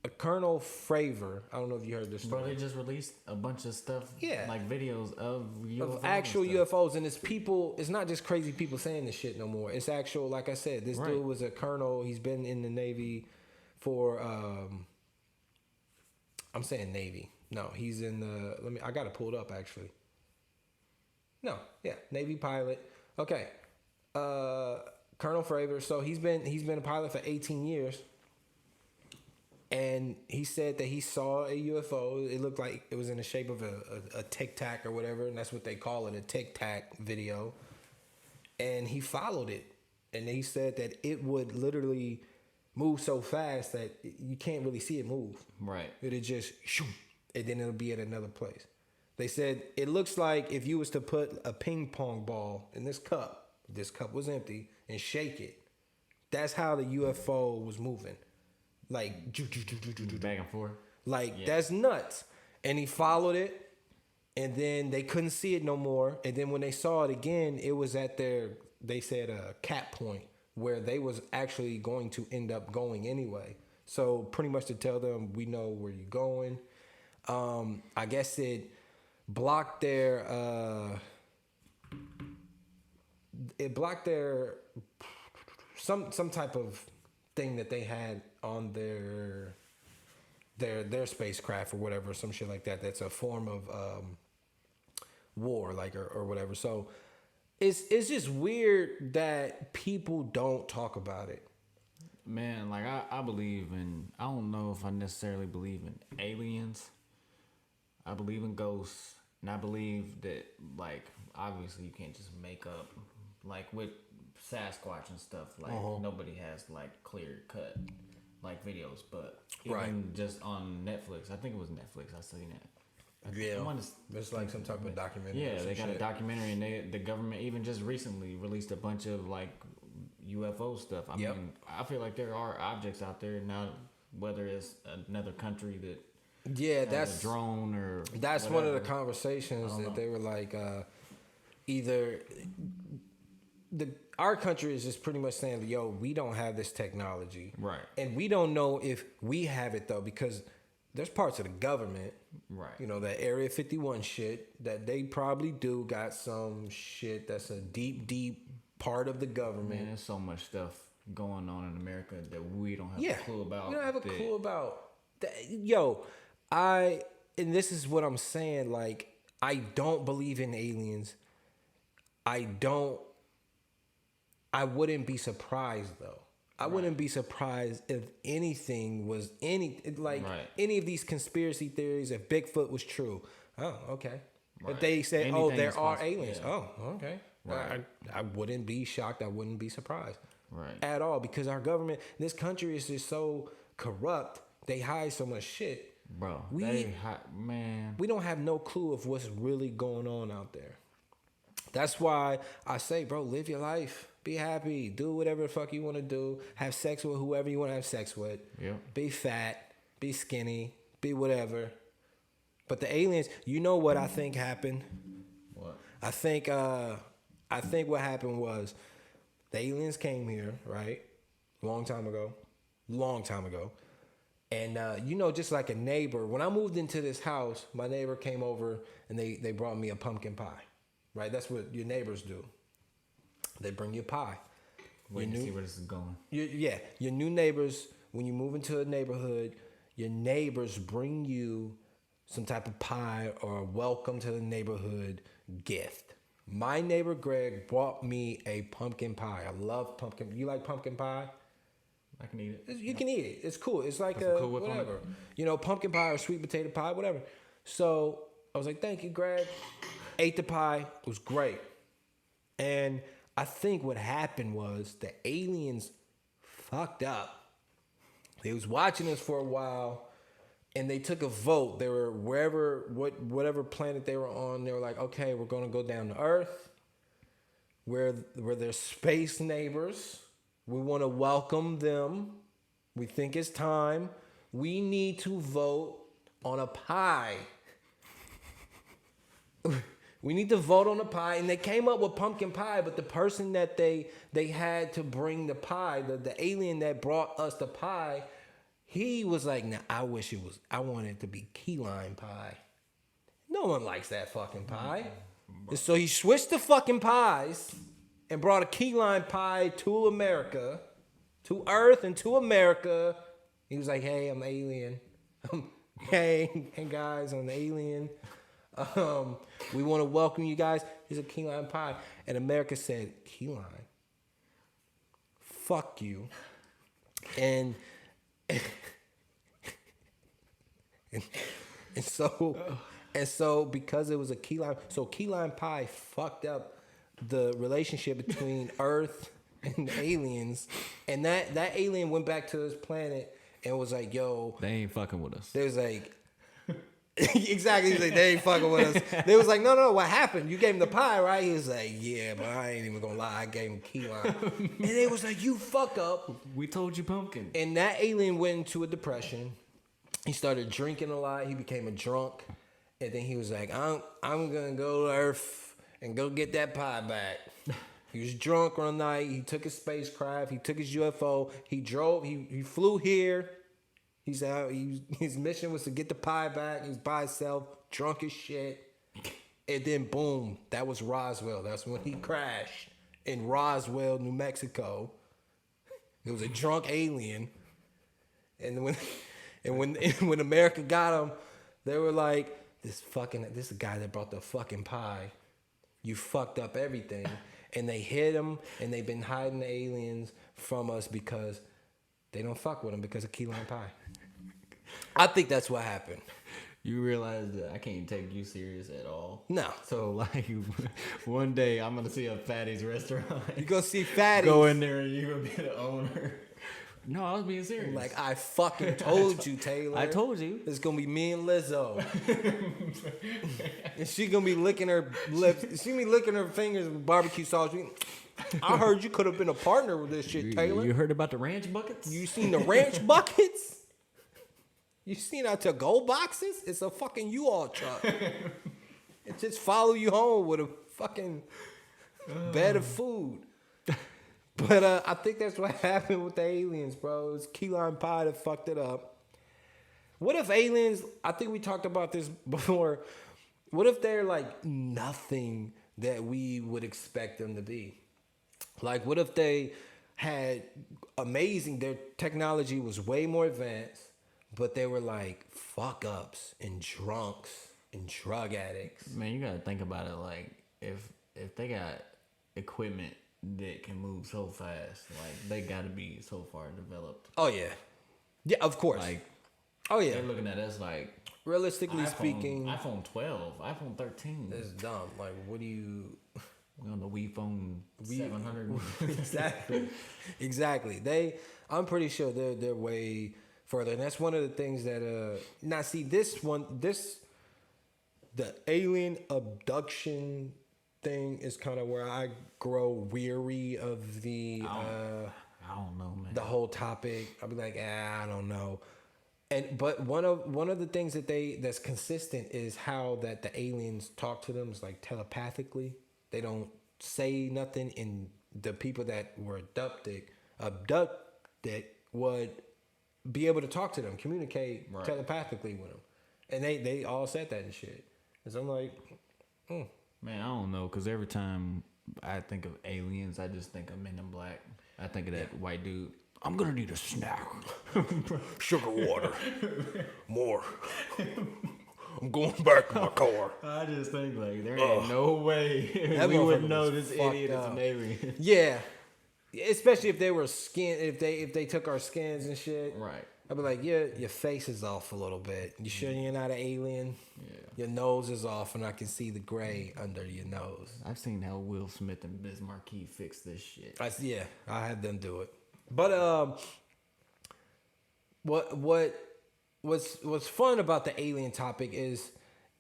A: a Colonel Fravor. I don't know if you heard this story.
C: Bro, they just released a bunch of stuff,
A: Yeah.
C: like videos of UFOs
A: Of actual
C: and stuff.
A: UFOs, and it's people. It's not just crazy people saying this shit no more. It's actual, like I said, this
C: Right.
A: dude was a colonel. He's been in the Navy for. I'm saying Navy. No, he's in the. I got it pulled up actually. No, yeah, Navy pilot. Okay, Colonel Fravor. So he's been a pilot for 18 years. And he said that he saw a UFO. It looked like it was in the shape of a tic tac or whatever, and that's what they call it, a tic tac video. And he followed it, and he said that it would literally move so fast that you can't really see it move.
C: Right.
A: It'll just shoot, and then it'll be at another place. They said it looks like if you was to put a ping pong ball in this cup was empty, and shake it. That's how the UFO was moving. Like
C: Back and forth.
A: like
C: Yeah.
A: that's nuts. And he followed it, and then they couldn't see it no more. And then when they saw it again, it was at they said a cap point where they was actually going to end up going anyway. So pretty much to tell them, we know where you're going. I guess it blocked their some type of thing that they had on their spacecraft or whatever, some shit like that. That's a form of war, like or whatever. So it's just weird that people don't talk about it.
C: Man, like I believe in. I don't know if I necessarily believe in aliens. I believe in ghosts, and I believe that, like, obviously you can't just make up, like with Sasquatch and stuff. Like nobody has like clear cut like videos, but even
A: Right.
C: just on Netflix. I think it was Netflix. I seen it.
A: Yeah,
C: I wanna s-
A: it's like some type of documentary. or
C: Yeah,
A: some
C: they got a
A: shit.
C: documentary, and the government even just recently released a bunch of like UFO stuff. I
A: Yep.
C: mean, I feel like there are objects out there now, whether it's another country that
A: Yeah,
C: has
A: that's
C: a drone or
A: That's one of the
C: whatever.
A: conversations
C: I don't
A: that
C: know.
A: they were like, either our country is just pretty much saying, yo, we don't have this technology.
C: Right.
A: And we don't know if we have it though, because there's parts of the government,
C: Right.
A: you know, that Area 51 shit, that they probably do got some shit that's a deep, deep part of the government.
C: Man, there's so much stuff going on in America that we don't have
A: Yeah,
C: a clue about.
A: we don't have a
C: that-
A: clue about that. Yo, and this is what I'm saying. Like, I don't believe in aliens. I wouldn't be surprised though. I wouldn't be surprised if anything was any of these conspiracy theories. If Bigfoot was true, oh okay. If
C: Right.
A: they said,
C: Anything
A: oh, there
C: is
A: are
C: possible,
A: aliens,
C: yeah.
A: oh okay.
C: Right.
A: I wouldn't be shocked. I wouldn't be surprised.
C: Right.
A: At all, because our government, this country is just so corrupt. They hide so much shit.
C: Bro,
A: We
C: man.
A: don't have no clue of what's really going on out there. That's why I say, bro, live your life. Be happy. Do whatever the fuck you want to do. Have sex with whoever you want to have sex with.
C: Yep.
A: Be fat. Be skinny. Be whatever. But the aliens, you know what I think happened?
C: What?
A: I think what happened was the aliens came here, right? Long time ago. And you know, just like a neighbor, when I moved into this house, my neighbor came over and they brought me a pumpkin pie. Right? That's what your neighbors do. They bring you pie.
C: Wait to see where this is going.
A: Your new neighbors, when you move into a neighborhood, your neighbors bring you some type of pie or a welcome to the neighborhood gift. My neighbor Greg brought me a pumpkin pie. I love pumpkin. You like pumpkin pie?
C: I can eat it.
A: You can eat it. It's cool. It's like
C: That's a Cool Whip on
A: whatever.
C: it?
A: You know, pumpkin pie or sweet potato pie, whatever. So I was like, thank you, Greg. Ate the pie. It was great. And I think what happened was the aliens fucked up. They was watching us for a while, and they took a vote. They were whatever planet they were on. They were like, okay, we're gonna go down to Earth, where their space neighbors. We want to welcome them. We think it's time. We need to vote on a pie. We need to vote on a pie, and they came up with pumpkin pie. But the person that they had to bring the pie, the alien that brought us the pie. He was like, "Nah, I want it to be key lime pie." No one likes that fucking pie. And so he switched the fucking pies and brought a key lime pie to America, to Earth and to America. He was like, "Hey, I'm alien. hey guys, I'm an alien. We want to welcome you guys. Here's a key lime pie." And America said, "Key lime? Fuck you." And so because it was a key lime, so key lime pie fucked up the relationship between Earth and the aliens, and that alien went back to his planet and was like, "Yo,
C: They ain't fucking with us."
A: they was like." Exactly. He was like, "They ain't fucking with us." They was like, no, what happened? You gave him the pie, right? He was like, "Yeah, but I ain't even gonna lie, I gave him key lime." And they was like, "You fuck up."
C: We told you pumpkin.
A: And that alien went into a depression. He started drinking a lot. He became a drunk. And then he was like, I'm gonna go to Earth and go get that pie back." He was drunk one night. He took his spacecraft. He took his UFO. He drove. He flew here. He said his mission was to get the pie back. He was by himself, drunk as shit. And then boom, that was Roswell. That's when he crashed in Roswell, New Mexico. It was a drunk alien. And when America got him, they were like, this is the guy that brought the fucking pie. You fucked up everything. And they hid him, and they've been hiding the aliens from us because they don't fuck with him because of key lime pie. I think that's what happened.
C: You realize that I can't take you serious at all.
A: No.
C: So like one day I'm gonna see a Fatty's restaurant.
A: You go see Fatty.
C: Go in there and you gonna be the owner. No, I was being serious.
A: Like, I fucking told you, Taylor.
C: I told you.
A: It's gonna be me and Lizzo. And she gonna be licking her lips. She gonna be licking her fingers with barbecue sauce. I heard you could have been a partner with this shit, Taylor.
C: You heard about the ranch buckets?
A: You seen the ranch buckets? You seen our to-go boxes? It's a fucking U-Haul truck. It just follow you home with a fucking bed of food. But I think that's what happened with the aliens, bro. It was key lime pie that fucked it up. What if aliens, I think we talked about this before, what if they're like nothing that we would expect them to be? Like, what if they had their technology was way more advanced, but they were like fuck ups and drunks and drug addicts?
C: Man, you gotta think about it. Like, if they got equipment that can move so fast, like they gotta be so far developed.
A: Oh yeah, yeah, of course.
C: Like,
A: oh yeah,
C: they're looking at us like,
A: realistically speaking,
C: iPhone 12, iPhone 13.
A: it's dumb. Like, what do you?
C: We on the Wii Phone 700.
A: Exactly. I'm pretty sure they're way further, and that's one of the things that now see the alien abduction thing is kind of where I grow weary of the
C: I don't know, man.
A: the whole topic. I'll be like, I don't know. But one of the things that's consistent is how that the aliens talk to them is like telepathically. They don't say nothing, and the people that were abducted would be able to talk to them, communicate telepathically with them, and they all said that and shit. And so I'm like,
C: Man, I don't know, because every time I think of aliens, I just think of Men in Black. I think of that white dude. I'm gonna need a snack.
A: sugar water, more. I'm going back to my car.
C: I just think like there ain't no way
A: That
C: we would
A: motherfucker
C: know
A: was
C: this idiot is
A: fucked
C: an
A: up.
C: alien.
A: Yeah, especially if they were if they took our skins and shit.
C: Right.
A: I'd be like, your face is off a little bit. You sure you're not an alien? Yeah. Your nose is off, and I can see the gray under your nose.
C: I've seen how Will Smith and Biz Markie fix this shit.
A: I had them do it. But what what's fun about the alien topic is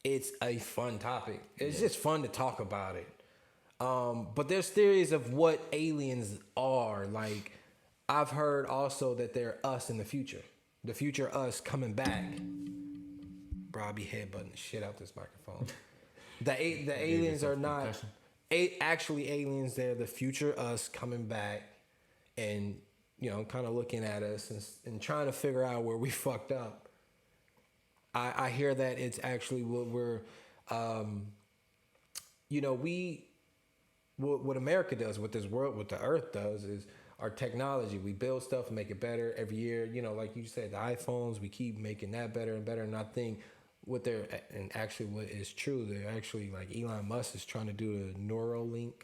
A: it's a fun topic. It's just fun to talk about it. But there's theories of what aliens are. Like, I've heard also that they're us in the future. The future us coming back. Bro, I'll be headbutting the shit out this microphone. The aliens are not actually aliens. They're the future us coming back and, you know, kind of looking at us and trying to figure out where we fucked up. I hear that it's actually what we're, you know, what America does, what this world, what the earth does is our technology. We build stuff and make it better every year. You know, like you said, the iPhones, we keep making that better and better. And I think what is true, they're actually, like, Elon Musk is trying to do the Neuralink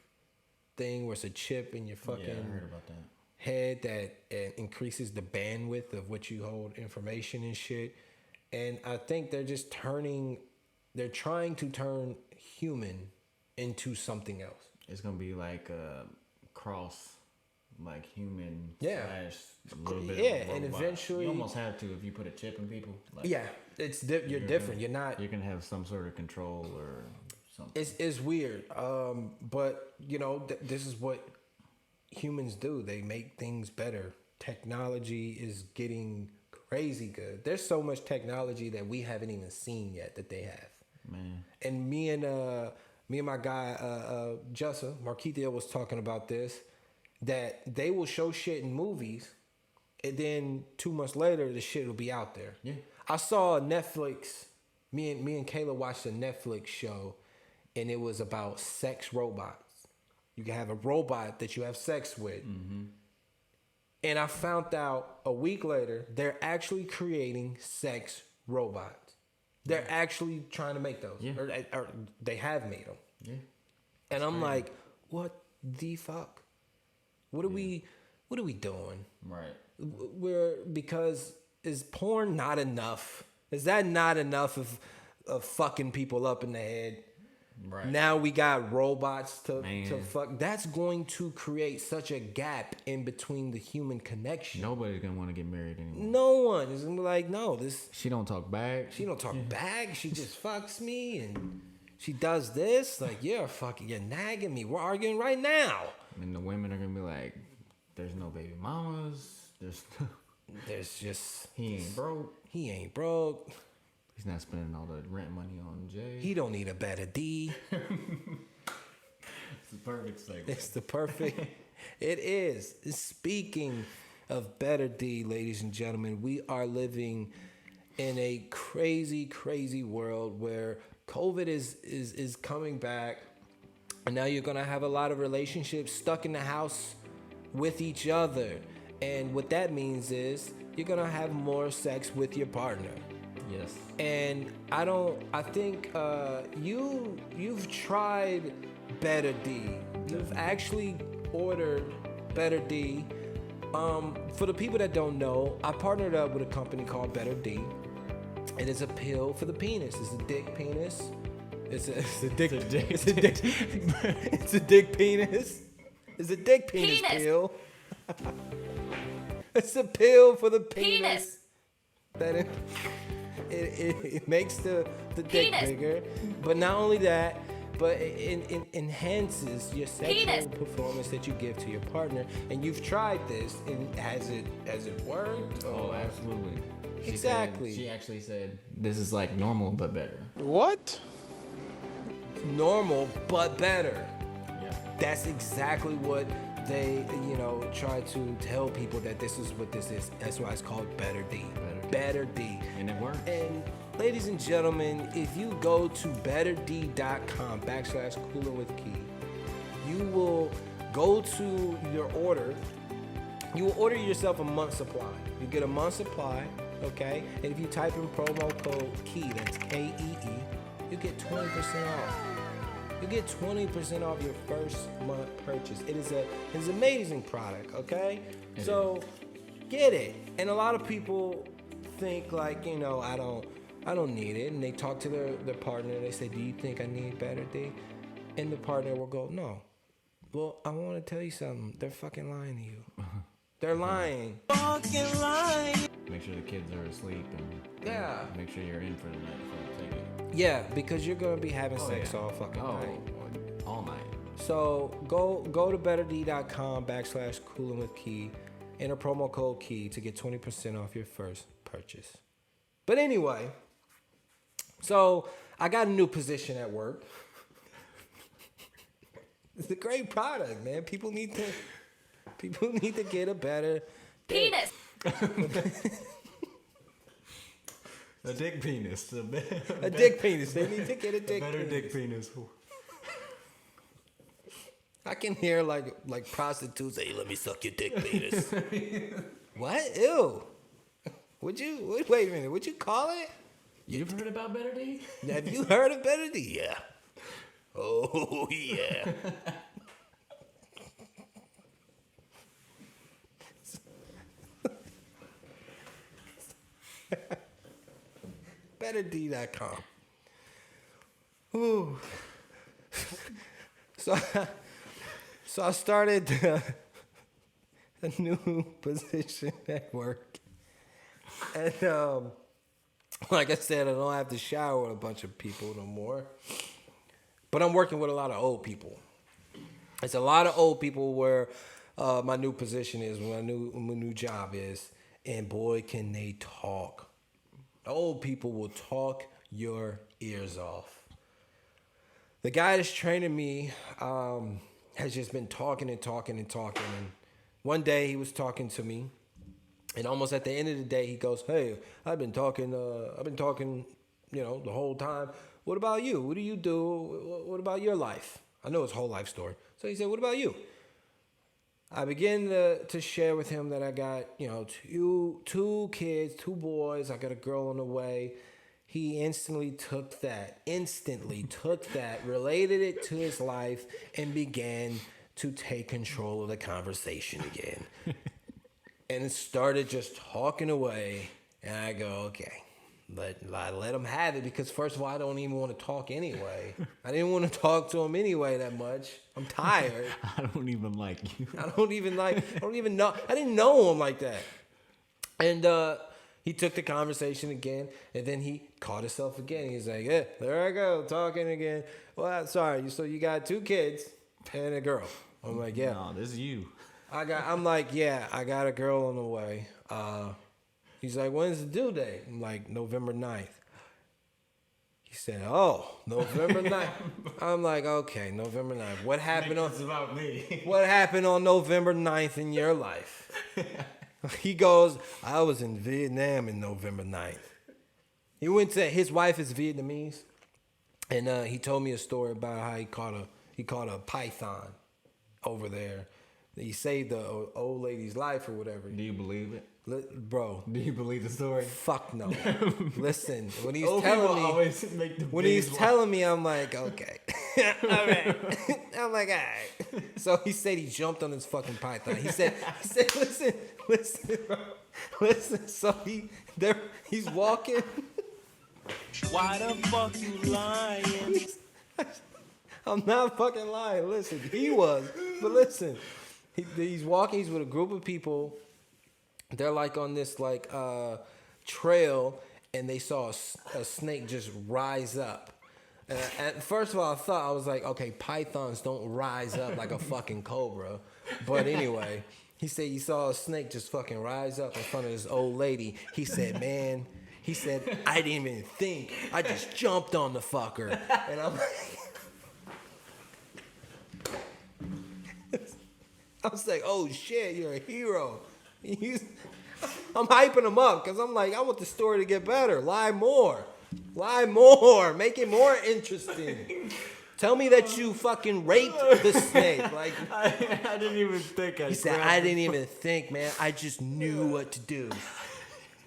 A: thing where it's a chip in your fucking
C: I heard about that.
A: head that increases the bandwidth of what you hold information and shit. And I think they're trying to turn human into something else.
C: It's gonna be like a cross, like human
A: Yeah.
C: slash a little bit.
A: Yeah,
C: of a
A: and
C: robot.
A: eventually-
C: you almost have to if you put a chip in people. Like,
A: Yeah, you're different. You're not.
C: You can have some sort of control or something.
A: It's weird. But you know, this is what humans do. They make things better. Technology is getting crazy good. There's so much technology that we haven't even seen yet that they have.
C: Man,
A: And me and my guy Jessa Marquita was talking about this, that they will show shit in movies, and then 2 months later the shit will be out there.
C: Yeah.
A: I saw a Netflix. Me and Kayla watched a Netflix show, and it was about sex robots. You can have a robot that you have sex with. Mm-hmm. And I found out a week later they're actually creating sex robots. They're actually trying to make those,
C: Yeah.
A: or they have made them.
C: yeah.
A: And I'm like, what the fuck? What are we doing?
C: Right.
A: Because is porn not enough? Is that not enough of fucking people up in the head?
C: Right.
A: Now we got robots to
C: Man.
A: fuck. That's going to create such a gap in between the human connection.
C: Nobody's gonna want to get married anymore.
A: No one is gonna be like, no, this.
C: She don't talk back.
A: She don't talk back. She just fucks me and she does this. Like, you're nagging me. We're arguing right now.
C: And the women are gonna be like, "There's no baby mamas.
A: There's just
C: He ain't broke.
A: he ain't broke.
C: He's not spending all the rent money on Jay."
A: He don't need a better D.
C: It's the perfect segue.
A: It's the perfect. It is. Speaking of better D, ladies and gentlemen, we are living in a crazy, crazy world where COVID is coming back, and now you're gonna have a lot of relationships stuck in the house with each other, and what that means is you're gonna have more sex with your partner.
C: Yes.
A: And I think you've tried Better D. You've actually ordered Better D. For the people that don't know, I partnered up with a company called Better D. It is a pill for the penis. It's a dick penis. It's a dick penis. It's a dick penis pill. It's a pill for the penis. That it makes the dick bigger, but not only that, but it enhances your sexual performance that you give to your partner. And you've tried this, and has it worked?
C: Oh, absolutely.
A: Exactly.
C: She actually said this is like normal but better.
E: What?
A: Normal but better.
C: Yeah.
A: That's exactly what they, try to tell people, that this is what this is. That's why it's called Better D. Better D.
C: And it works.
A: And ladies and gentlemen, if you go to betterd.com/coolingwithkey, you will go to your order. You will order yourself a month supply. You get a month supply, okay? And if you type in promo code KEE, that's KEE, you get 20% off. You get 20% off your first month purchase. It's an amazing product, okay? So get it. And a lot of people think like, I don't need it. And they talk to their partner. They say, do you think I need Better D? And the partner will go, no. Well, I want to tell you something. They're fucking lying to you. They're lying. Fucking lying.
C: make sure the kids are asleep and
A: Yeah.
C: make sure you're in for the night before you take it.
A: Yeah, because you're gonna be having
C: Oh,
A: sex
C: yeah.
A: all fucking night.
C: All night.
A: So go to betterd.com/coolin with Key. Enter promo code Key to get 20% off your first purchase. But anyway, so I got a new position at work. It's a great product, man. People need to get a better
F: Penis.
C: A dick penis.
A: a dick penis. They need to get a dick
C: better
A: penis.
C: dick penis.
A: I can hear like prostitutes say, "Let me suck your dick penis." What? Ew. Wait a minute. Would you call it?
C: You've heard about Better D?
A: Have you heard of Better D? Yeah. Oh yeah. Betterd.com. Ooh. So I started a new position at work. And like I said, I don't have to shower with a bunch of people no more. But I'm working with a lot of old people. It's a lot of old people where my new position is, my new job is. And boy, can they talk. Old people will talk your ears off. The guy that's training me has just been talking and talking and talking. And one day he was talking to me, and almost at the end of the day, he goes, "Hey, I've been talking, the whole time. What about you? What do you do? What about your life?" I know his whole life story. So he said, "What about you?" I began to share with him that I got, two kids, 2 boys. I got a girl on the way. He instantly took that, related it to his life, and began to take control of the conversation again. And it started just talking away. And I go, okay, let him have it, because first of all, I don't even want to talk anyway. I didn't want to talk to him anyway that much. I'm tired.
C: I don't even like you.
A: I didn't know him like that. And he took the conversation again, and then he caught himself again. He's like, "Yeah, there I go, talking again. Well, sorry, so you got 2 kids and a girl." I'm like, "Yeah."
C: No, this is you.
A: I'm like, "Yeah, I got a girl on the way." He's like, "When's the due date?" I'm like, "November 9th. He said, "Oh, November 9th. I'm like, "Okay, November 9th. What happened on?
C: It's about me.
A: What happened on November 9th in your life?" He goes, "I was in Vietnam in November 9th. He went to, his wife is Vietnamese, and he told me a story about how he caught a python over there. He saved the old lady's life or whatever.
C: Do you believe it?
A: Bro,
C: Do you believe the story?
A: fuck no. Listen, when he's
C: Old people
A: telling me,
C: always make the
A: when he's
C: biggest
A: telling me, I'm like, okay. All right. I'm like, all right. So he said he jumped on his fucking python. He said, listen, bro. Listen. So he's walking.
G: Why the fuck you lying?
A: I'm not fucking lying. Listen, he was. But listen, he's walking. He's with a group of people. They're like on this trail, and they saw a snake just rise up. And first of all, I was like, okay, pythons don't rise up like a fucking cobra. But anyway, he said he saw a snake just fucking rise up in front of this old lady. He said, "Man," he said, "I didn't even think. I just jumped on the fucker." And I'm like, I was like, "Oh shit, you're a hero." I'm hyping him up because I'm like, I want the story to get better. Lie more. Make it more interesting. Tell me that you fucking raped the snake. Like,
C: I didn't even think.
A: he said, "I didn't even think, man. I just knew what to do.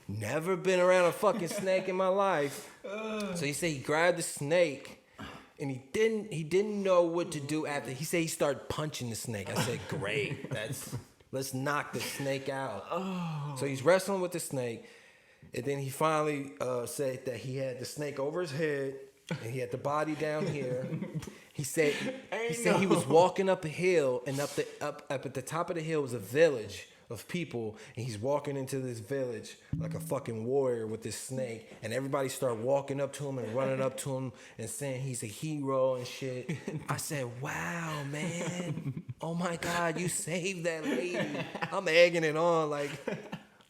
A: Never been around a fucking snake in my life." So he said he grabbed the snake, and he didn't know what to do after. He said he started punching the snake. I said, "Great, let's knock the snake out." So he's wrestling with the snake, and then he finally said that he had the snake over his head, and he had the body down here. He said he was walking up a hill, and up at the top of the hill was a village of people, and he's walking into this village like a fucking warrior with this snake, and everybody start walking up to him and running up to him and saying he's a hero and shit. I said, wow, man. Oh my God, you saved that lady. I'm egging it on. Like,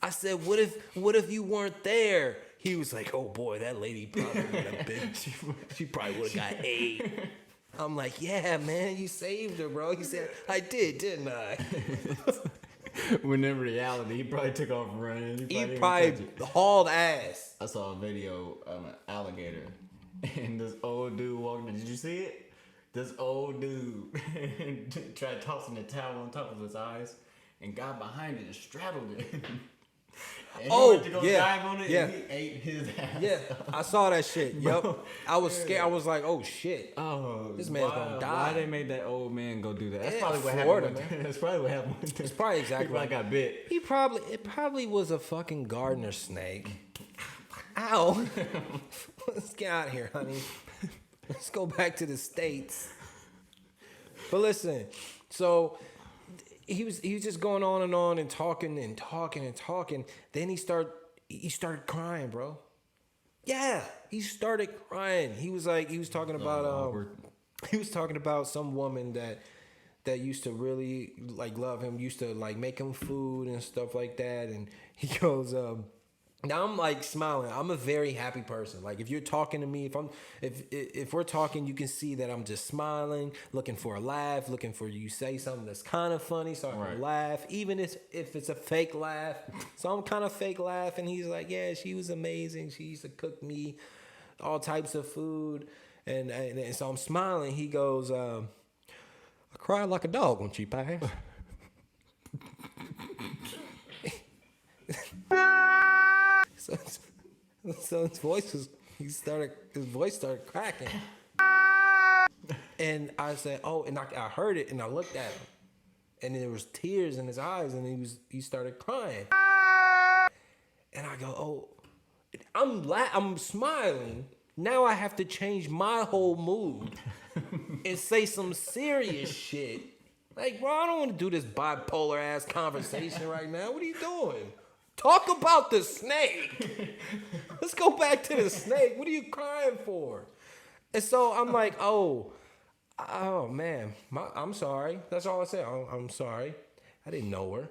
A: I said, what if you weren't there? He was like, oh boy, that lady probably would have been, she probably would have got ate. I'm like, yeah, man, you saved her, bro. He said, I did, didn't I?
C: When in reality, he probably took off running.
A: He probably hauled ass.
C: I saw a video of an alligator, and this old dude walking in. Did you see it? This old dude tried tossing the towel on top of his eyes, and got behind it and straddled it. And he went to go dive on it, and he ate his ass.
A: Yeah, I saw that shit. Yep. I was scared. I was like, oh shit.
C: Oh,
A: this man's gonna die.
C: Why they made that old man go do that? That's
A: Yeah,
C: probably what
A: Florida,
C: happened.
A: man.
C: That's probably what happened.
A: It's probably exactly
C: He probably got bit.
A: It probably was a fucking gardener snake. Ow. Let's get out of here, honey. Let's go back to the States. But listen, so he was just going on and talking and talking and talking. Then he started crying, bro. Yeah, he started crying. He was talking about some woman that used to really like love him, used to like make him food and stuff like that. And he goes, now I'm like smiling. I'm a very happy person. Like if you're talking to me, if we're talking, you can see that I'm just smiling, looking for a laugh, looking for you to say something that's kind of funny, so I can laugh, even if it's a fake laugh. So I'm kind of fake laugh, and he's like, yeah, she was amazing. She used to cook me all types of food, and so I'm smiling. He goes, I cried like a dog when she passed. So his voice started cracking. And I said, oh, and I heard it, and I looked at him, and there was tears in his eyes, and he started crying. And I go, oh, I'm smiling. Now I have to change my whole mood and say some serious shit. Like, bro, I don't want to do this bipolar ass conversation right now. What are you doing? Talk about the snake. Let's go back to the snake. What are you crying for? And so I'm like, oh man, I'm sorry. That's all I said. I'm sorry. I didn't know her.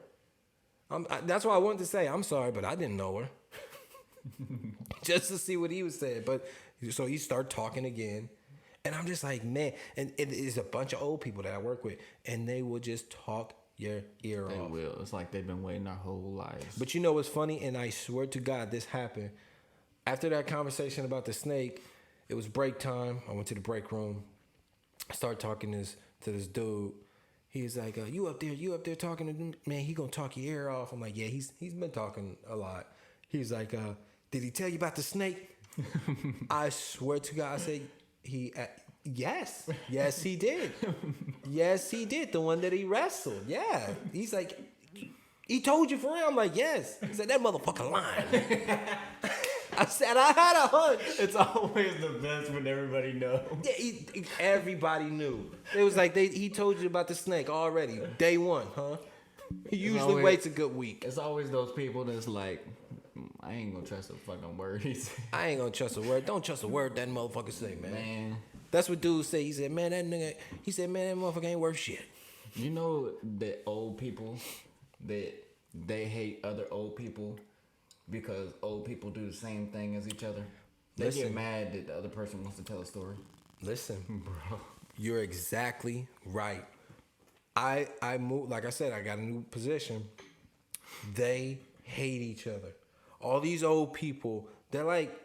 A: That's why I wanted to say I'm sorry, but I didn't know her. Just to see what he was saying. But so he started talking again. And I'm just like, man. And it is a bunch of old people that I work with. And they will just talk your ear off.
C: They will. It's like they've been waiting their whole lives.
A: But you know what's funny? And I swear to God, this happened. After that conversation about the snake, it was break time. I went to the break room. I started talking to this dude. He's like, you up there talking to him? Man, he gonna talk your ear off. I'm like, yeah, he's been talking a lot. He's like, did he tell you about the snake? I swear to God, I said, yes, he did. Yes, he did. The one that he wrestled. Yeah. He's like, he told you for real? I'm like, yes. He said, that motherfucker lying. I said, I had a hunch.
C: It's always the best when everybody knows.
A: Yeah, everybody knew. It was like he told you about the snake already. Day one, huh? He usually waits a good week.
C: It's always those people that's like, I ain't gonna trust a fucking word he said.
A: I ain't gonna trust a word. Don't trust a word that motherfucker say, man. That's what dude say. He said, man, that motherfucker ain't worth shit.
C: You know that old people, that they hate other old people because old people do the same thing as each other? They get mad that the other person wants to tell a story.
A: Listen, bro, you're exactly right. I moved, like I said, I got a new position. They hate each other. All these old people, they're like,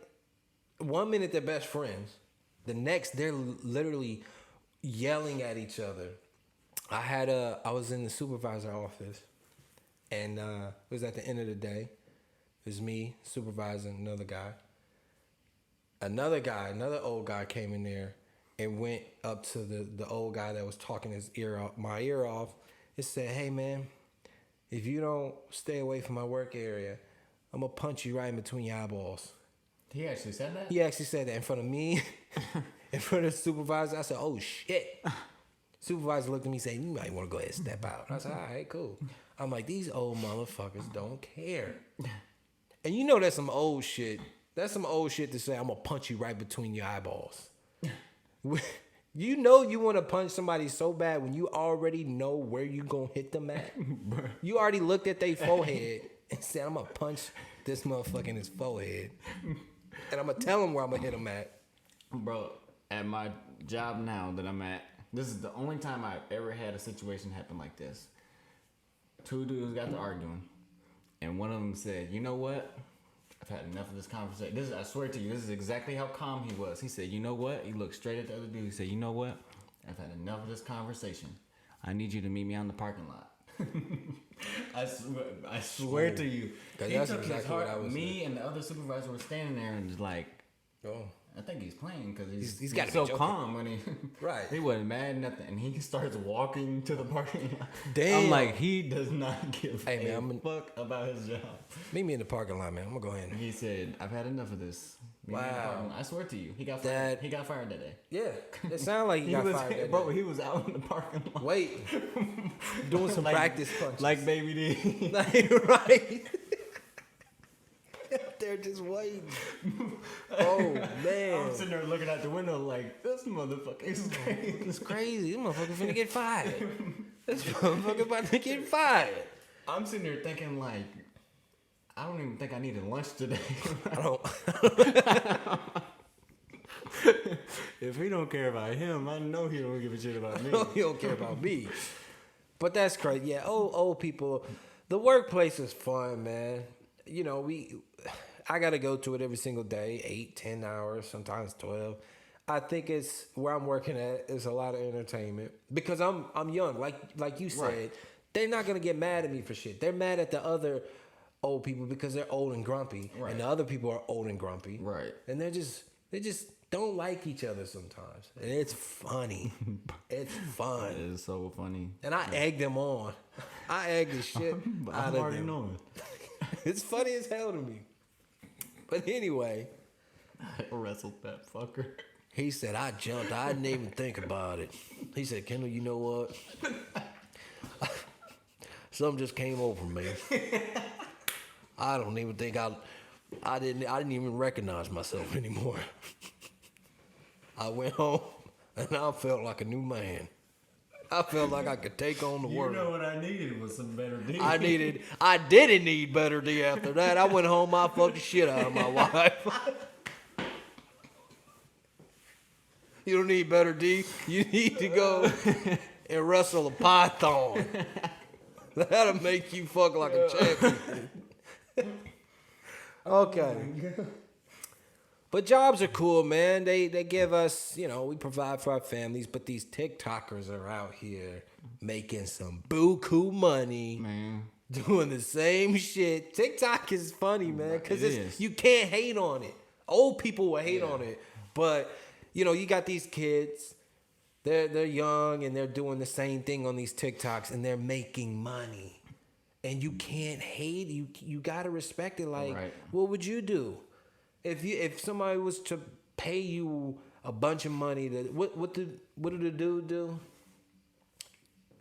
A: 1 minute they're best friends. The next, they're literally yelling at each other. I was in the supervisor office, and it was at the end of the day. It was me, supervisor, and another guy. Another old guy came in there and went up to the old guy that was talking my ear off, and said, hey, man, if you don't stay away from my work area, I'm going to punch you right in between your eyeballs.
C: He actually said that?
A: He actually said that in front of me, in front of the supervisor. I said, oh, shit. Supervisor looked at me saying, you might want to go ahead and step out. I said, all right, cool. I'm like, these old motherfuckers don't care. And you know that's some old shit. That's some old shit to say, I'm going to punch you right between your eyeballs. You know you want to punch somebody so bad when you already know where you going to hit them at. You already looked at their forehead and said, I'm going to punch this motherfucker in his forehead. And I'm going to tell him where I'm going to hit him at.
C: Bro, at my job now that I'm at, this is the only time I've ever had a situation happen like this. Two dudes got to arguing, and one of them said, you know what? I've had enough of this conversation. I swear to you, this is exactly how calm he was. He said, you know what? He looked straight at the other dude. He said, you know what? I've had enough of this conversation. I need you to meet me out in the parking lot. I swear to you. He
A: that's
C: took his
A: exactly what I
C: heart.
A: was
C: Me and the other supervisor were standing there and just like,
A: Oh.
C: I think he's playing because he's
A: gotta be
C: so
A: joking.
C: calm when he
A: Right.
C: He wasn't mad nothing, and he starts walking to the parking lot.
A: Damn.
C: I'm like, he does not give
A: Hey, man,
C: a
A: I'm
C: fuck about his job.
A: Meet me in the parking lot, man. I'm going to go ahead.
C: He said, "I've had enough of this." Meet me in the
A: Wow.
C: parking lot. I swear to you, he got fired.
A: That-
C: He got fired that day.
A: Yeah. It sounded like he got
C: was,
A: fired that
C: bro.
A: day.
C: He was out in the parking lot.
A: Wait. Doing some
C: Like-
A: practice punches.
C: like Baby D.
A: Like, right. They're just waiting. Oh,
C: I'm
A: man.
C: sitting there looking out the window like, this motherfucker is crazy.
A: It's crazy. This motherfucker finna get fired. This motherfucker about to get fired.
C: I'm sitting there thinking like, I don't even think I needed lunch today.
A: I don't.
C: If he don't care about him, I know he don't give a shit about me.
A: He don't care about me. But that's crazy. Yeah, old people. The workplace is fun, man. You know, I got to go to it every single day, 8, 10 hours, sometimes 12. I think it's where I'm working at is a lot of entertainment because I'm young. Like you said,
C: Right.
A: they're not gonna get mad at me for shit. They're mad at the other old people because they're old and grumpy,
C: Right.
A: and the other people are old and grumpy,
C: Right.
A: And they just don't like each other sometimes, and it's funny. It's fun.
C: It is so funny.
A: And I egg them on. I egg the shit
C: But
A: out
C: I'm
A: of
C: already
A: them.
C: knowing.
A: It's funny as hell to me. But anyway,
C: I wrestled that fucker.
A: he said, I jumped. I didn't even think about it. He said, Kendall, you know what? Something just came over me. I don't even think I didn't even recognize myself anymore. I went home and I felt like a new man. I felt like I could take on the world.
C: You know what I needed was some better D.
A: I didn't need better D after that. I went home, I fucked the shit out of my wife. You don't need better D. You need to go and wrestle a python. That'll make you fuck like a champion. Okay. But jobs are cool, man. They give us, we provide for our families, but these TikTokers are out here making some buku money.
C: Man.
A: Doing the same shit. TikTok is funny, man, because
C: It is.
A: you can't hate on it. Old people will hate on it, but you got these kids. They're young and they're doing the same thing on these TikToks and they're making money, and you can't hate. You gotta respect it. Like,
C: Right.
A: What would you do if somebody was to pay you a bunch of money? What did the dude do?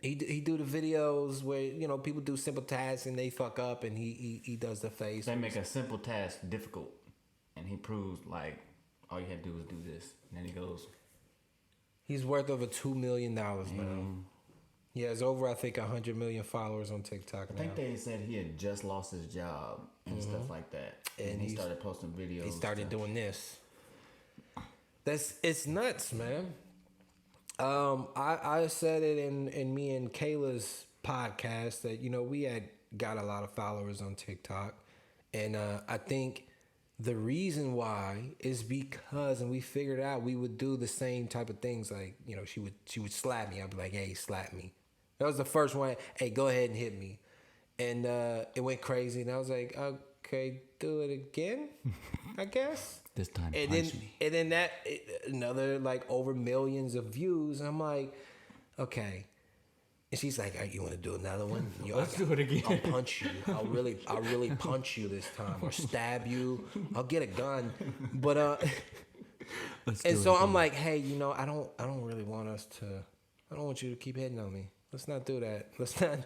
A: He do the videos where people do simple tasks and they fuck up and he does the face.
C: They make a simple task difficult, and he proves like all you had to do was do this, and then he goes.
A: He's worth over $2 million now. He has over, I think, 100 million followers on TikTok now.
C: I think they said he had just lost his job and stuff like that, and he started posting videos.
A: He started doing this. It's nuts, man. I said it in me and Kayla's podcast that we had got a lot of followers on TikTok, and I think the reason why is because, and we figured out we would do the same type of things. Like she would slap me. I'd be like, hey, slap me. That was the first one. Hey, go ahead and hit me, and it went crazy. And I was like, okay, do it again, I guess.
C: This time,
A: And then that another like over millions of views. And I'm like, okay. And she's like, you want to do another one?
C: Let's do it again.
A: I'll punch you. I'll really punch you this time, or stab you. I'll get a gun. But and so I'm like, hey, I don't really want us to I don't want you to keep hitting on me. Let's not do that. Let's not.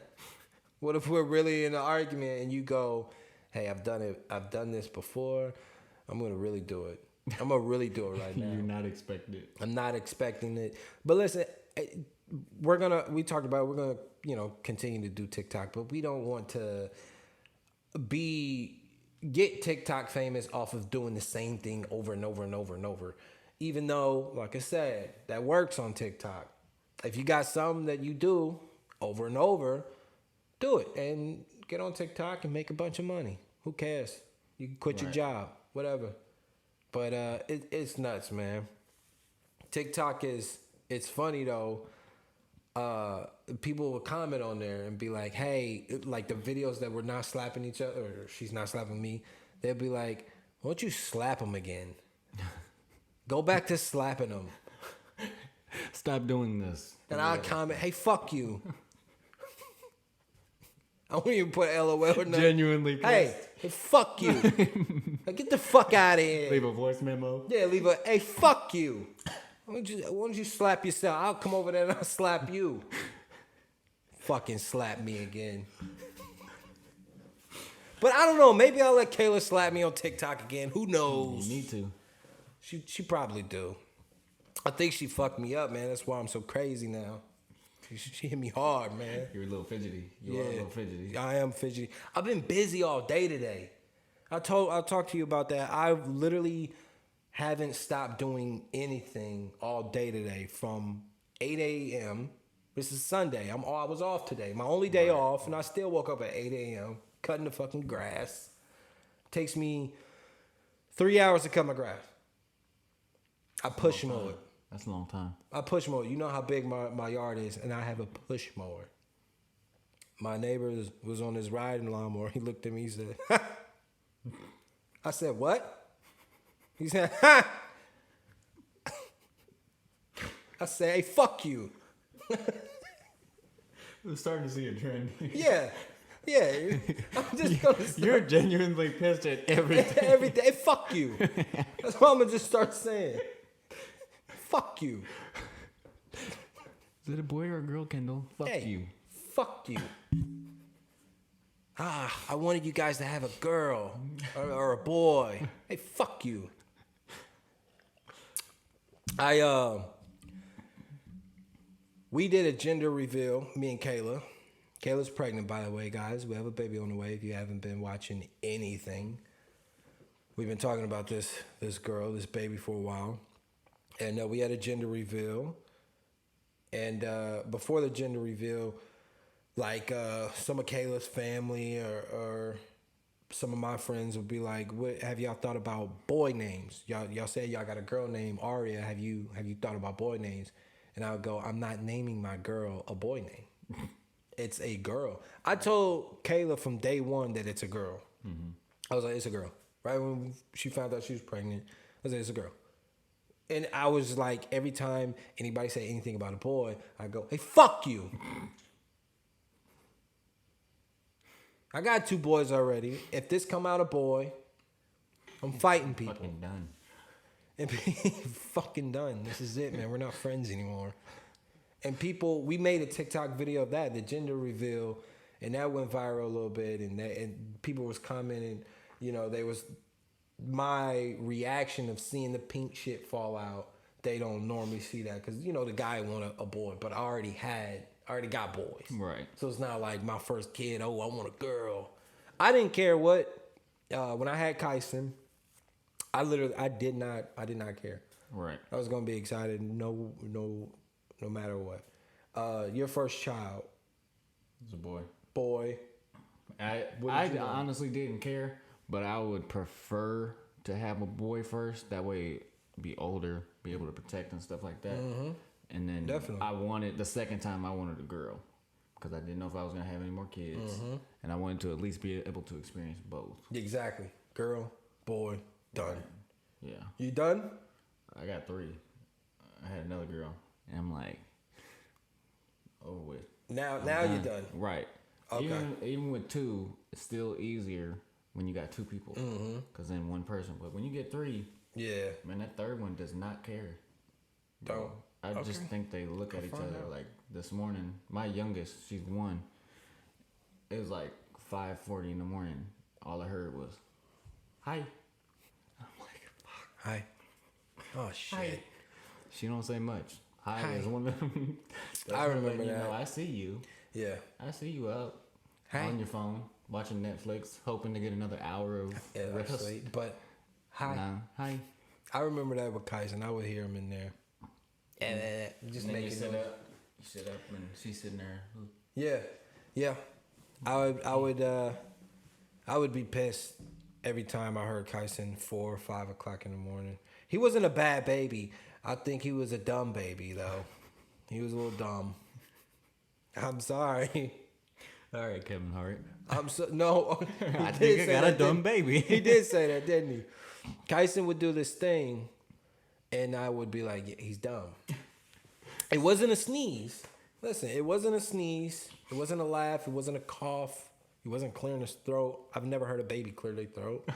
A: What if we're really in an argument and you go, hey, I've done it. I've done this before. I'm going to really do it. I'm going to really do it right now.
C: You're not expecting it.
A: I'm not expecting it. But listen, we talked about, we're going to, continue to do TikTok, but we don't want to get TikTok famous off of doing the same thing over and over and over and over. Even though, like I said, that works on TikTok. If you got something that you do over and over, do it and get on TikTok and make a bunch of money. Who cares? You can quit your job, whatever. But it's nuts, man. TikTok it's funny though. People will comment on there and be like, hey, like the videos that we're not slapping each other, or she's not slapping me, they'll be like, why don't you slap him again? Go back to slapping him.
C: Stop doing this.
A: And I comment, hey, fuck you. I won't even put LOL or nothing.
C: Genuinely pissed.
A: Hey, fuck you. Like, get the fuck out of here.
C: Leave a voice memo.
A: Yeah, hey, fuck you. Why don't you slap yourself? I'll come over there and I'll slap you. Fucking slap me again. But I don't know. Maybe I'll let Kayla slap me on TikTok again. Who knows?
C: You need to.
A: She probably do. I think she fucked me up, man. That's why I'm so crazy now. She hit me hard, man.
C: You're a little fidgety. You are a little fidgety.
A: I am fidgety. I've been busy all day today. I'll talk to you about that. I literally haven't stopped doing anything all day today from 8 a.m. This is Sunday. I was off today. My only day off, and I still woke up at 8 a.m. cutting the fucking grass. Takes me 3 hours to cut my grass. I push mow it.
C: That's a long time.
A: I push mower. You know how big my yard is, and I have a push mower. My neighbor was on his riding lawnmower. He looked at me. He said, ha! I said, what? He said, ha! I said, hey, fuck you.
C: We're starting to see a trend.
A: Yeah. I'm just gonna
C: You're genuinely pissed at everything.
A: everything. Hey, fuck you. That's what I'm gonna just start saying. Fuck you.
C: Is it a boy or a girl, Kendall? Fuck you.
A: Fuck you. I wanted you guys to have a girl or a boy. Hey, fuck you. We did a gender reveal, me and Kayla. Kayla's pregnant, by the way, guys. We have a baby on the way if you haven't been watching anything. We've been talking about this baby for a while. And we had a gender reveal. And before the gender reveal, like some of Kayla's family or some of my friends would be like, "What have y'all thought about boy names? Y'all said y'all got a girl named Aria. Have you thought about boy names?" And I would go, "I'm not naming my girl a boy name. It's a girl." I told Kayla from day one that it's a girl. Mm-hmm. I was like, "It's a girl." Right when she found out she was pregnant, I was like, "It's a girl." And I was like, every time anybody say anything about a boy, I go, "Hey, fuck you." I got 2 boys already. If this come out a boy, I'm fighting people.
C: Fucking done.
A: And fucking done. This is it, man. We're not friends anymore. And we made a TikTok video of that, the gender reveal, and that went viral a little bit. And people was commenting, they was my reaction of seeing the pink shit fall out. They don't normally see that because the guy wanted a boy, but I already got boys. Right. So it's not like my first kid. Oh, I want a girl. I didn't care what. When I had Kyson, I did not care. Right. I was gonna be excited. No matter what. Your first child.
C: It's a boy.
A: Boy.
C: I honestly didn't care, but I would prefer to have a boy first. That way, be older, be able to protect and stuff like that. Mm-hmm. And then the second time I wanted a girl because I didn't know if I was going to have any more kids. Mm-hmm. And I wanted to at least be able to experience both.
A: Exactly. Girl, boy, done. Right.
C: Yeah.
A: You done?
C: I got 3. I had another girl. And I'm like, over with.
A: Now you're done.
C: Right.
A: Okay.
C: Even with 2, it's still easier when you got 2 people. Because then one person. But when you get 3, yeah, man, that third one does not care.
A: Don't.
C: I just think they look at each
A: find
C: other.
A: out.
C: Like this morning, my youngest, she's 1. It was like 5:40 in the morning. All I heard was, "Hi." I'm like,
A: Hi. Oh shit.
C: "Hi." She don't say much. Hi,
A: Hi.
C: is one of them.
A: I remember that.
C: I see you.
A: Yeah.
C: I see you up
A: Hi.
C: on your phone watching Netflix, hoping to get another hour of
A: Yeah,
C: rest.
A: sweet. But hi.
C: Nah, hi.
A: I remember that with Kyson. I would hear him in there. Just
C: And then you
A: making
C: sit
A: noise.
C: up. You sit up, and she's sitting there.
A: Yeah, yeah. I would be pissed every time I heard Kyson 4 or 5 o'clock in the morning. He wasn't a bad baby. I think he was a dumb baby though. He was a little dumb. I'm sorry.
C: All right, Kevin Hart.
A: I'm so no.
C: I think I got a dumb baby.
A: He did say that, didn't he? Kyson would do this thing, and I would be like, yeah, he's dumb. It wasn't a sneeze. Listen, it wasn't a sneeze. It wasn't a laugh. It wasn't a cough. He wasn't clearing his throat. I've never heard a baby clear their throat.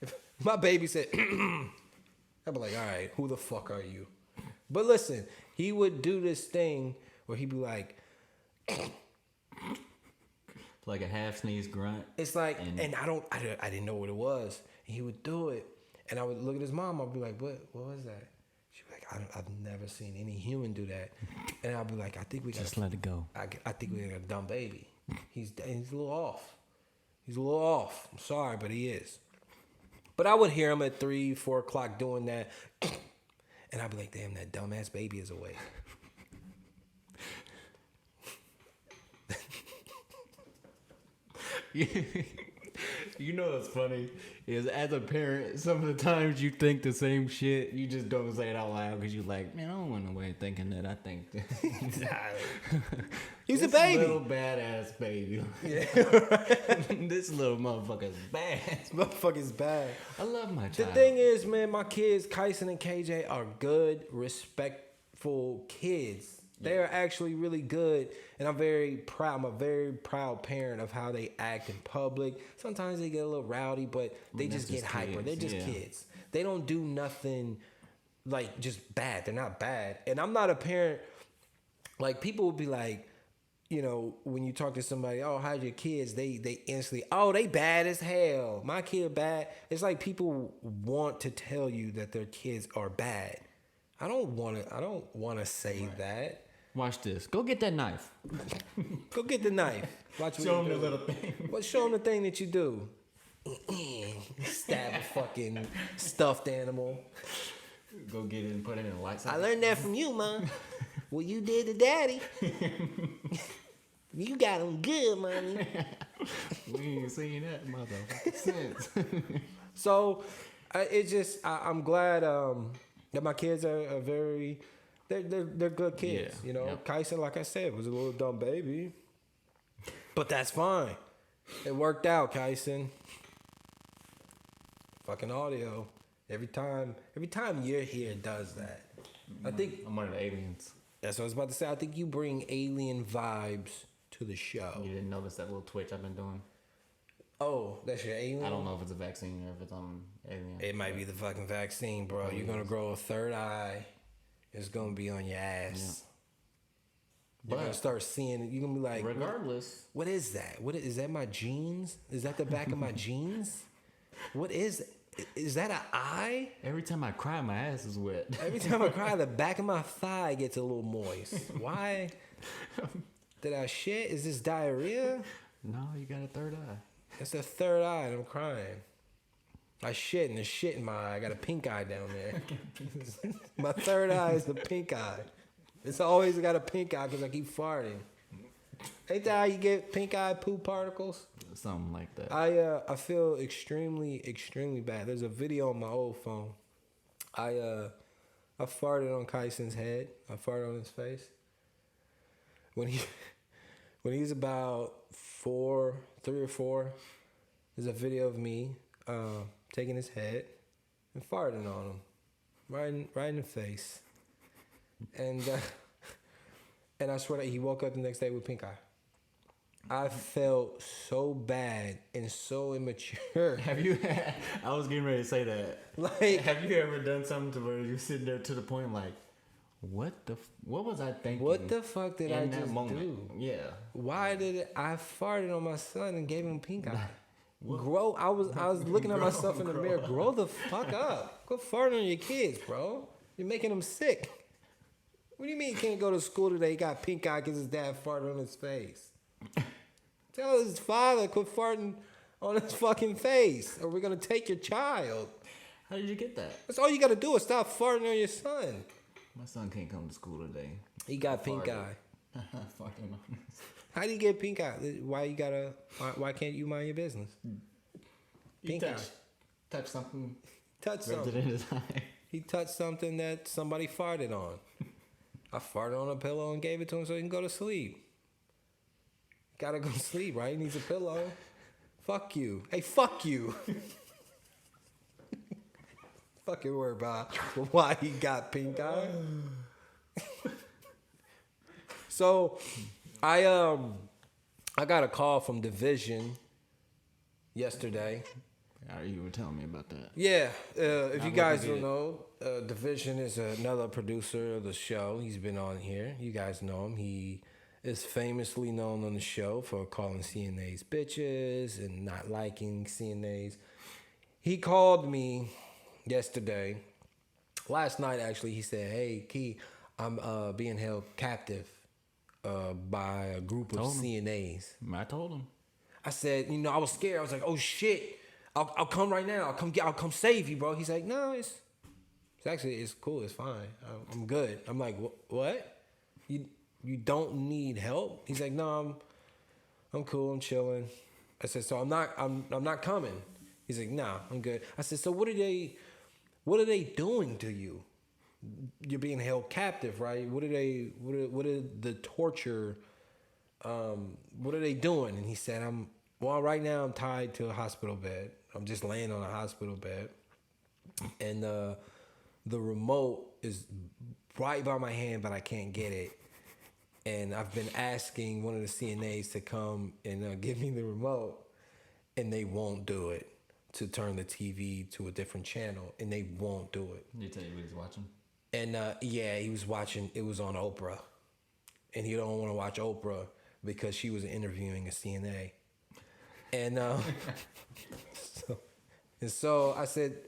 A: If my baby said, I'd be like, all right, who the fuck are you? But listen, he would do this thing where he'd be like,
C: Like a half sneeze grunt.
A: it's like, and I didn't know what it was. And he would do it. And I would look at his mom. I'd be like, what was that? She'd be like, I've never seen any human do that. And I'd be like, I think we got
C: Just let it go.
A: I think we got a dumb baby. He's a little off. He's a little off. I'm sorry, but he is. But I would hear him at 3, 4 o'clock doing that. And I'd be like, damn, that dumbass baby is awake.
C: You know what's funny is as a parent, some of the times you think the same shit, you just don't say it out loud because you're like, man, I don't want nobody thinking that I think that.
A: He's a
C: This
A: baby.
C: little badass baby.
A: Yeah.
C: This little motherfucker's bad.
A: This motherfucker's bad.
C: I love my
A: The
C: child.
A: thing is, man, my kids, Kyson and KJ, are good, respectful kids. They are actually really good, and I'm very proud. I'm a very proud parent of how they act in public. Sometimes they get a little rowdy, but they
C: That's
A: just get
C: just
A: hyper.
C: kids,
A: They're just
C: yeah.
A: kids. They don't do nothing like just bad. They're not bad. And I'm not a parent. Like, people will be like, you know, when you talk to somebody, oh, how's your kids? They instantly, oh, they bad as hell. My kid bad. It's like people want to tell you that their kids are bad. I don't want to say that.
C: Watch this. Go get that knife.
A: Go get the knife. Watch what
C: Show
A: you
C: him the
A: do.
C: little thing.
A: Well, show them the thing that you do. Stab a fucking stuffed animal.
C: Go get it and put it in the light.
A: I learned that from you, Mom. What you did to Daddy. You got him good, Mommy.
C: We ain't seen that motherfucker since.
A: So, I'm glad that my kids are very, they're good kids.
C: Yeah,
A: You know,
C: yep.
A: Kyson, like I said, was a little dumb baby, but that's fine. It worked out, Kyson. Fucking audio. Every time you're here, it does that. I think
C: I'm one of the aliens.
A: that's what I was about to say. I think you bring alien vibes to the show.
C: You didn't notice that little twitch I've been doing?
A: Oh, that's your alien?
C: I don't know if it's a vaccine or if it's alien.
A: It might be the fucking vaccine, bro. You're gonna grow a third eye. It's gonna be on your ass. You're gonna
C: But-
A: start seeing it. You're gonna be like,
C: Regardless,
A: what is that? Is that my jeans? Is that the back of my jeans? What is it? Is that an eye?
C: every time I cry, my ass is wet.
A: Every time I cry, the back of my thigh gets a little moist. Why? Did I shit? Is this diarrhea?
C: No, you got a third eye.
A: That's the third eye and I'm crying. I shit and there's shit in my eye. I got a pink eye down there. My third eye is the pink eye. It's always got a pink eye because I keep farting. Ain't that how you get pink eye poop particles?
C: Something like that.
A: I feel extremely bad. There's a video on my old phone. I farted on Kyson's head. I farted on his face. When he was about 3 or 4, there's a video of me taking his head and farting on him, right in the face. And I swear that he woke up the next day with pink eye. I felt so bad and so immature.
C: Have you? I was getting ready to say that.
A: Like,
C: Have you ever done something to where you're sitting there to the point like, What was I thinking?
A: What the fuck did I
C: in that
A: just
C: moment?
A: do?
C: Yeah.
A: Why did I farted on my son and gave him pink eye? Grow. I was looking at myself in the mirror. Grow the fuck up. Quit farting on your kids, bro. You're making them sick. What do you mean he can't go to school today? He got pink eye because his dad farted on his face. Tell his father quit farting on his fucking face, or we're gonna take your child.
C: How did you get that?
A: That's all you gotta do is stop farting on your son.
C: My son can't come to school today.
A: He got pink
C: Farted.
A: eye.
C: Fucking.
A: How do you get pink eye? Why can't you mind your business? Pink eye.
C: Touch something.
A: Touch
C: Rubbed it
A: something.
C: in his eye.
A: He touched something that somebody farted on. I farted on a pillow and gave it to him so he can go to sleep. Gotta go to sleep, right? He needs a pillow. Fuck you. Hey, fuck you. Fucking worry about why he got pink eye. So, I got a call from Division yesterday.
C: You were telling me about that.
A: Yeah, if
C: Not
A: you guys
C: looking
A: don't know, Division is another producer of the show. He's been on here. You guys know him. He is famously known on the show for calling CNAs bitches and not liking CNAs. He called me yesterday, last night actually. He said, "Hey, Key, I'm being held captive by a group of
C: Told him.
A: CNAs."
C: I told him.
A: I said, I was scared. I was like, "Oh shit, I'll come right now. I'll come save you, bro." He's like, "No, it's cool. It's fine. I'm good." I'm like, "What? You don't need help?" He's like, "No, I'm cool. I'm chilling." I said, "So I'm not coming." He's like, "Nah, I'm good." I said, "So what are they doing to you? You're being held captive, right? What are the torture? What are they doing?" And he said, right now I'm tied to a hospital bed. I'm just laying on a hospital bed. And the remote is right by my hand, but I can't get it. And I've been asking one of the CNAs to come and give me the remote, and they won't do it, to turn the TV to a different channel, and they won't do it.
C: Did he tell you what he's watching?
A: And yeah, he was watching, it was on Oprah. And he don't want to watch Oprah because she was interviewing a CNA. And so I said,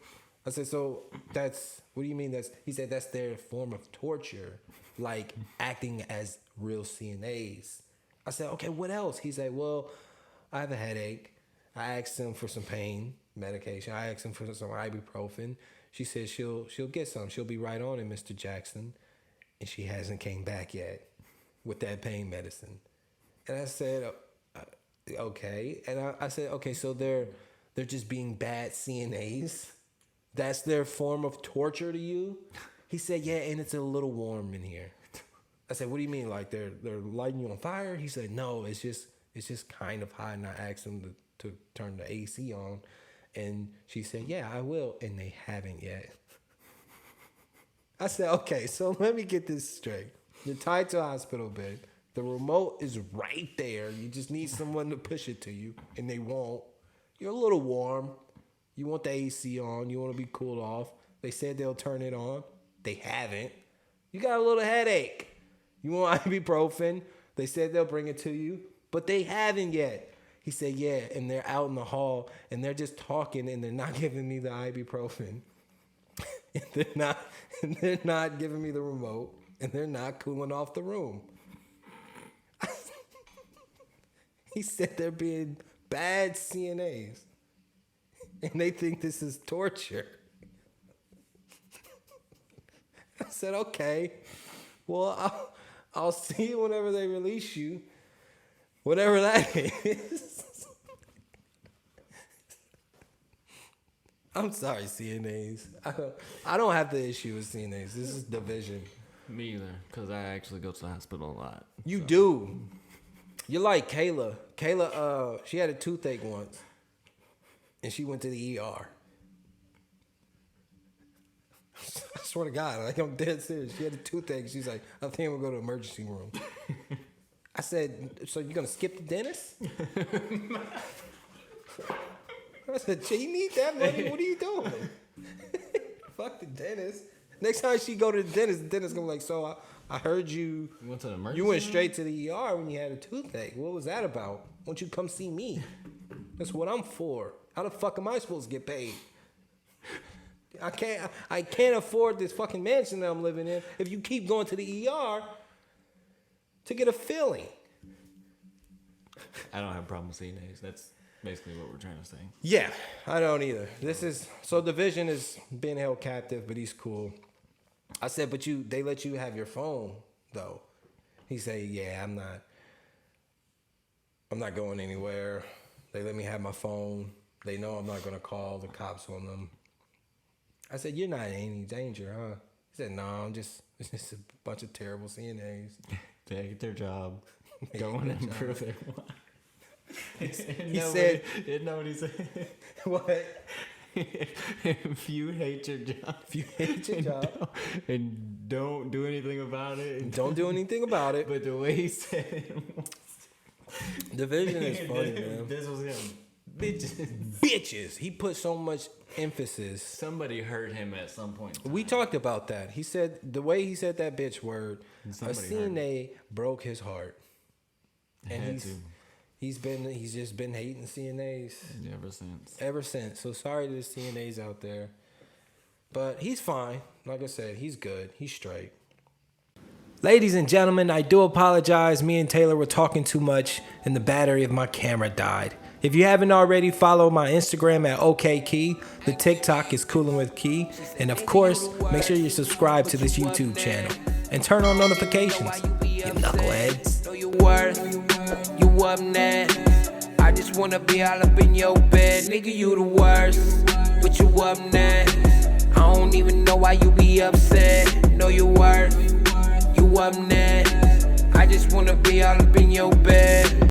A: "So that's, what do you mean he said that's their form of torture, like acting as real CNAs. I said, "Okay, what else?" He's like, "Well, I have a headache. I asked him for some pain medication. I asked him for some ibuprofen. She said she'll get some. She'll be right on it, Mr. Jackson." And she hasn't came back yet with that pain medicine. And I said, "Okay." And I said, "Okay, so they're just being bad CNAs? That's their form of torture to you?" He said, "Yeah, and it's a little warm in here." I said, "What do you mean? Like they're lighting you on fire?" He said, "No, it's just kind of hot." And I asked him to turn the AC on. And she said, "Yeah, I will." And they haven't yet. I said, "Okay, so let me get this straight. You're tied to a hospital bed. The remote is right there. You just need someone to push it to you, and they won't. You're a little warm. You want the AC on. You want to be cooled off. They said they'll turn it on. They haven't. You got a little headache. You want ibuprofen. They said they'll bring it to you, but they haven't yet." He said, "Yeah, and they're out in the hall, and they're just talking, and they're not giving me the ibuprofen. and they're not giving me the remote, and they're not cooling off the room." He said they're being bad CNAs, and they think this is torture. I said, "Okay, well, I'll see you whenever they release you, whatever that is." I'm sorry, CNAs. I don't have the issue with CNAs. This is Division.
C: Me either, because I actually go to the hospital a lot.
A: You do. You're like Kayla. Kayla, she had a toothache once, and she went to the ER. I swear to God, like, I'm dead serious. She had a toothache. She's like, "I think I'm gonna go to the emergency room." I said, "So you're gonna skip the dentist?" I said, "You need that money? What are you doing?" Fuck the dentist. Next time she go to the dentist gonna be like, so I heard you
C: went to the emergency
A: you went
C: room?
A: straight to the ER when you had a toothache. What was that about? Why don't you come see me? That's what I'm for. How the fuck am I supposed to get paid? I can't afford this fucking mansion that I'm living in if you keep going to the ER to get a filling.
C: I don't have a problem with CNAs. That's basically what we're trying to say.
A: Yeah, I don't either. So Division is being held captive, but he's cool. I said, but they let you have your phone though. He said, yeah, I'm not going anywhere. They let me have my phone. They know I'm not gonna call the cops on them. I said, you're not in any danger, huh? He said, no, it's just a bunch of terrible CNAs.
C: They get their job. Go and improve their life.
A: He said,
C: you know what he said?
A: what?
C: If you hate your job, and don't do anything about it,
A: Don't do anything about it.
C: But the way he said it was,
A: Division is funny, man.
C: this was him.
A: Bitches. He put so much emphasis.
C: Somebody hurt him at some point.
A: We talked about that. He said the way he said that bitch word, a
C: Somebody hurt
A: CNA broke his heart. And
C: Had
A: he's just been hating CNAs
C: ever since.
A: So sorry to the CNAs out there. But he's fine. Like I said, he's good. He's straight. Ladies and gentlemen, I do apologize. Me and Taylor were talking too much and the battery of my camera died. If you haven't already, follow my Instagram at OKKey. The TikTok is Coolin' with Key. And of course, make sure you subscribe to this YouTube channel. And turn on notifications, you knuckleheads.
F: Know your worth, you up next. I just wanna be all up in your bed. Nigga, you the worst, but you up next. I don't even know why you be upset. Know your worth, you up next. I just wanna be all up in your bed.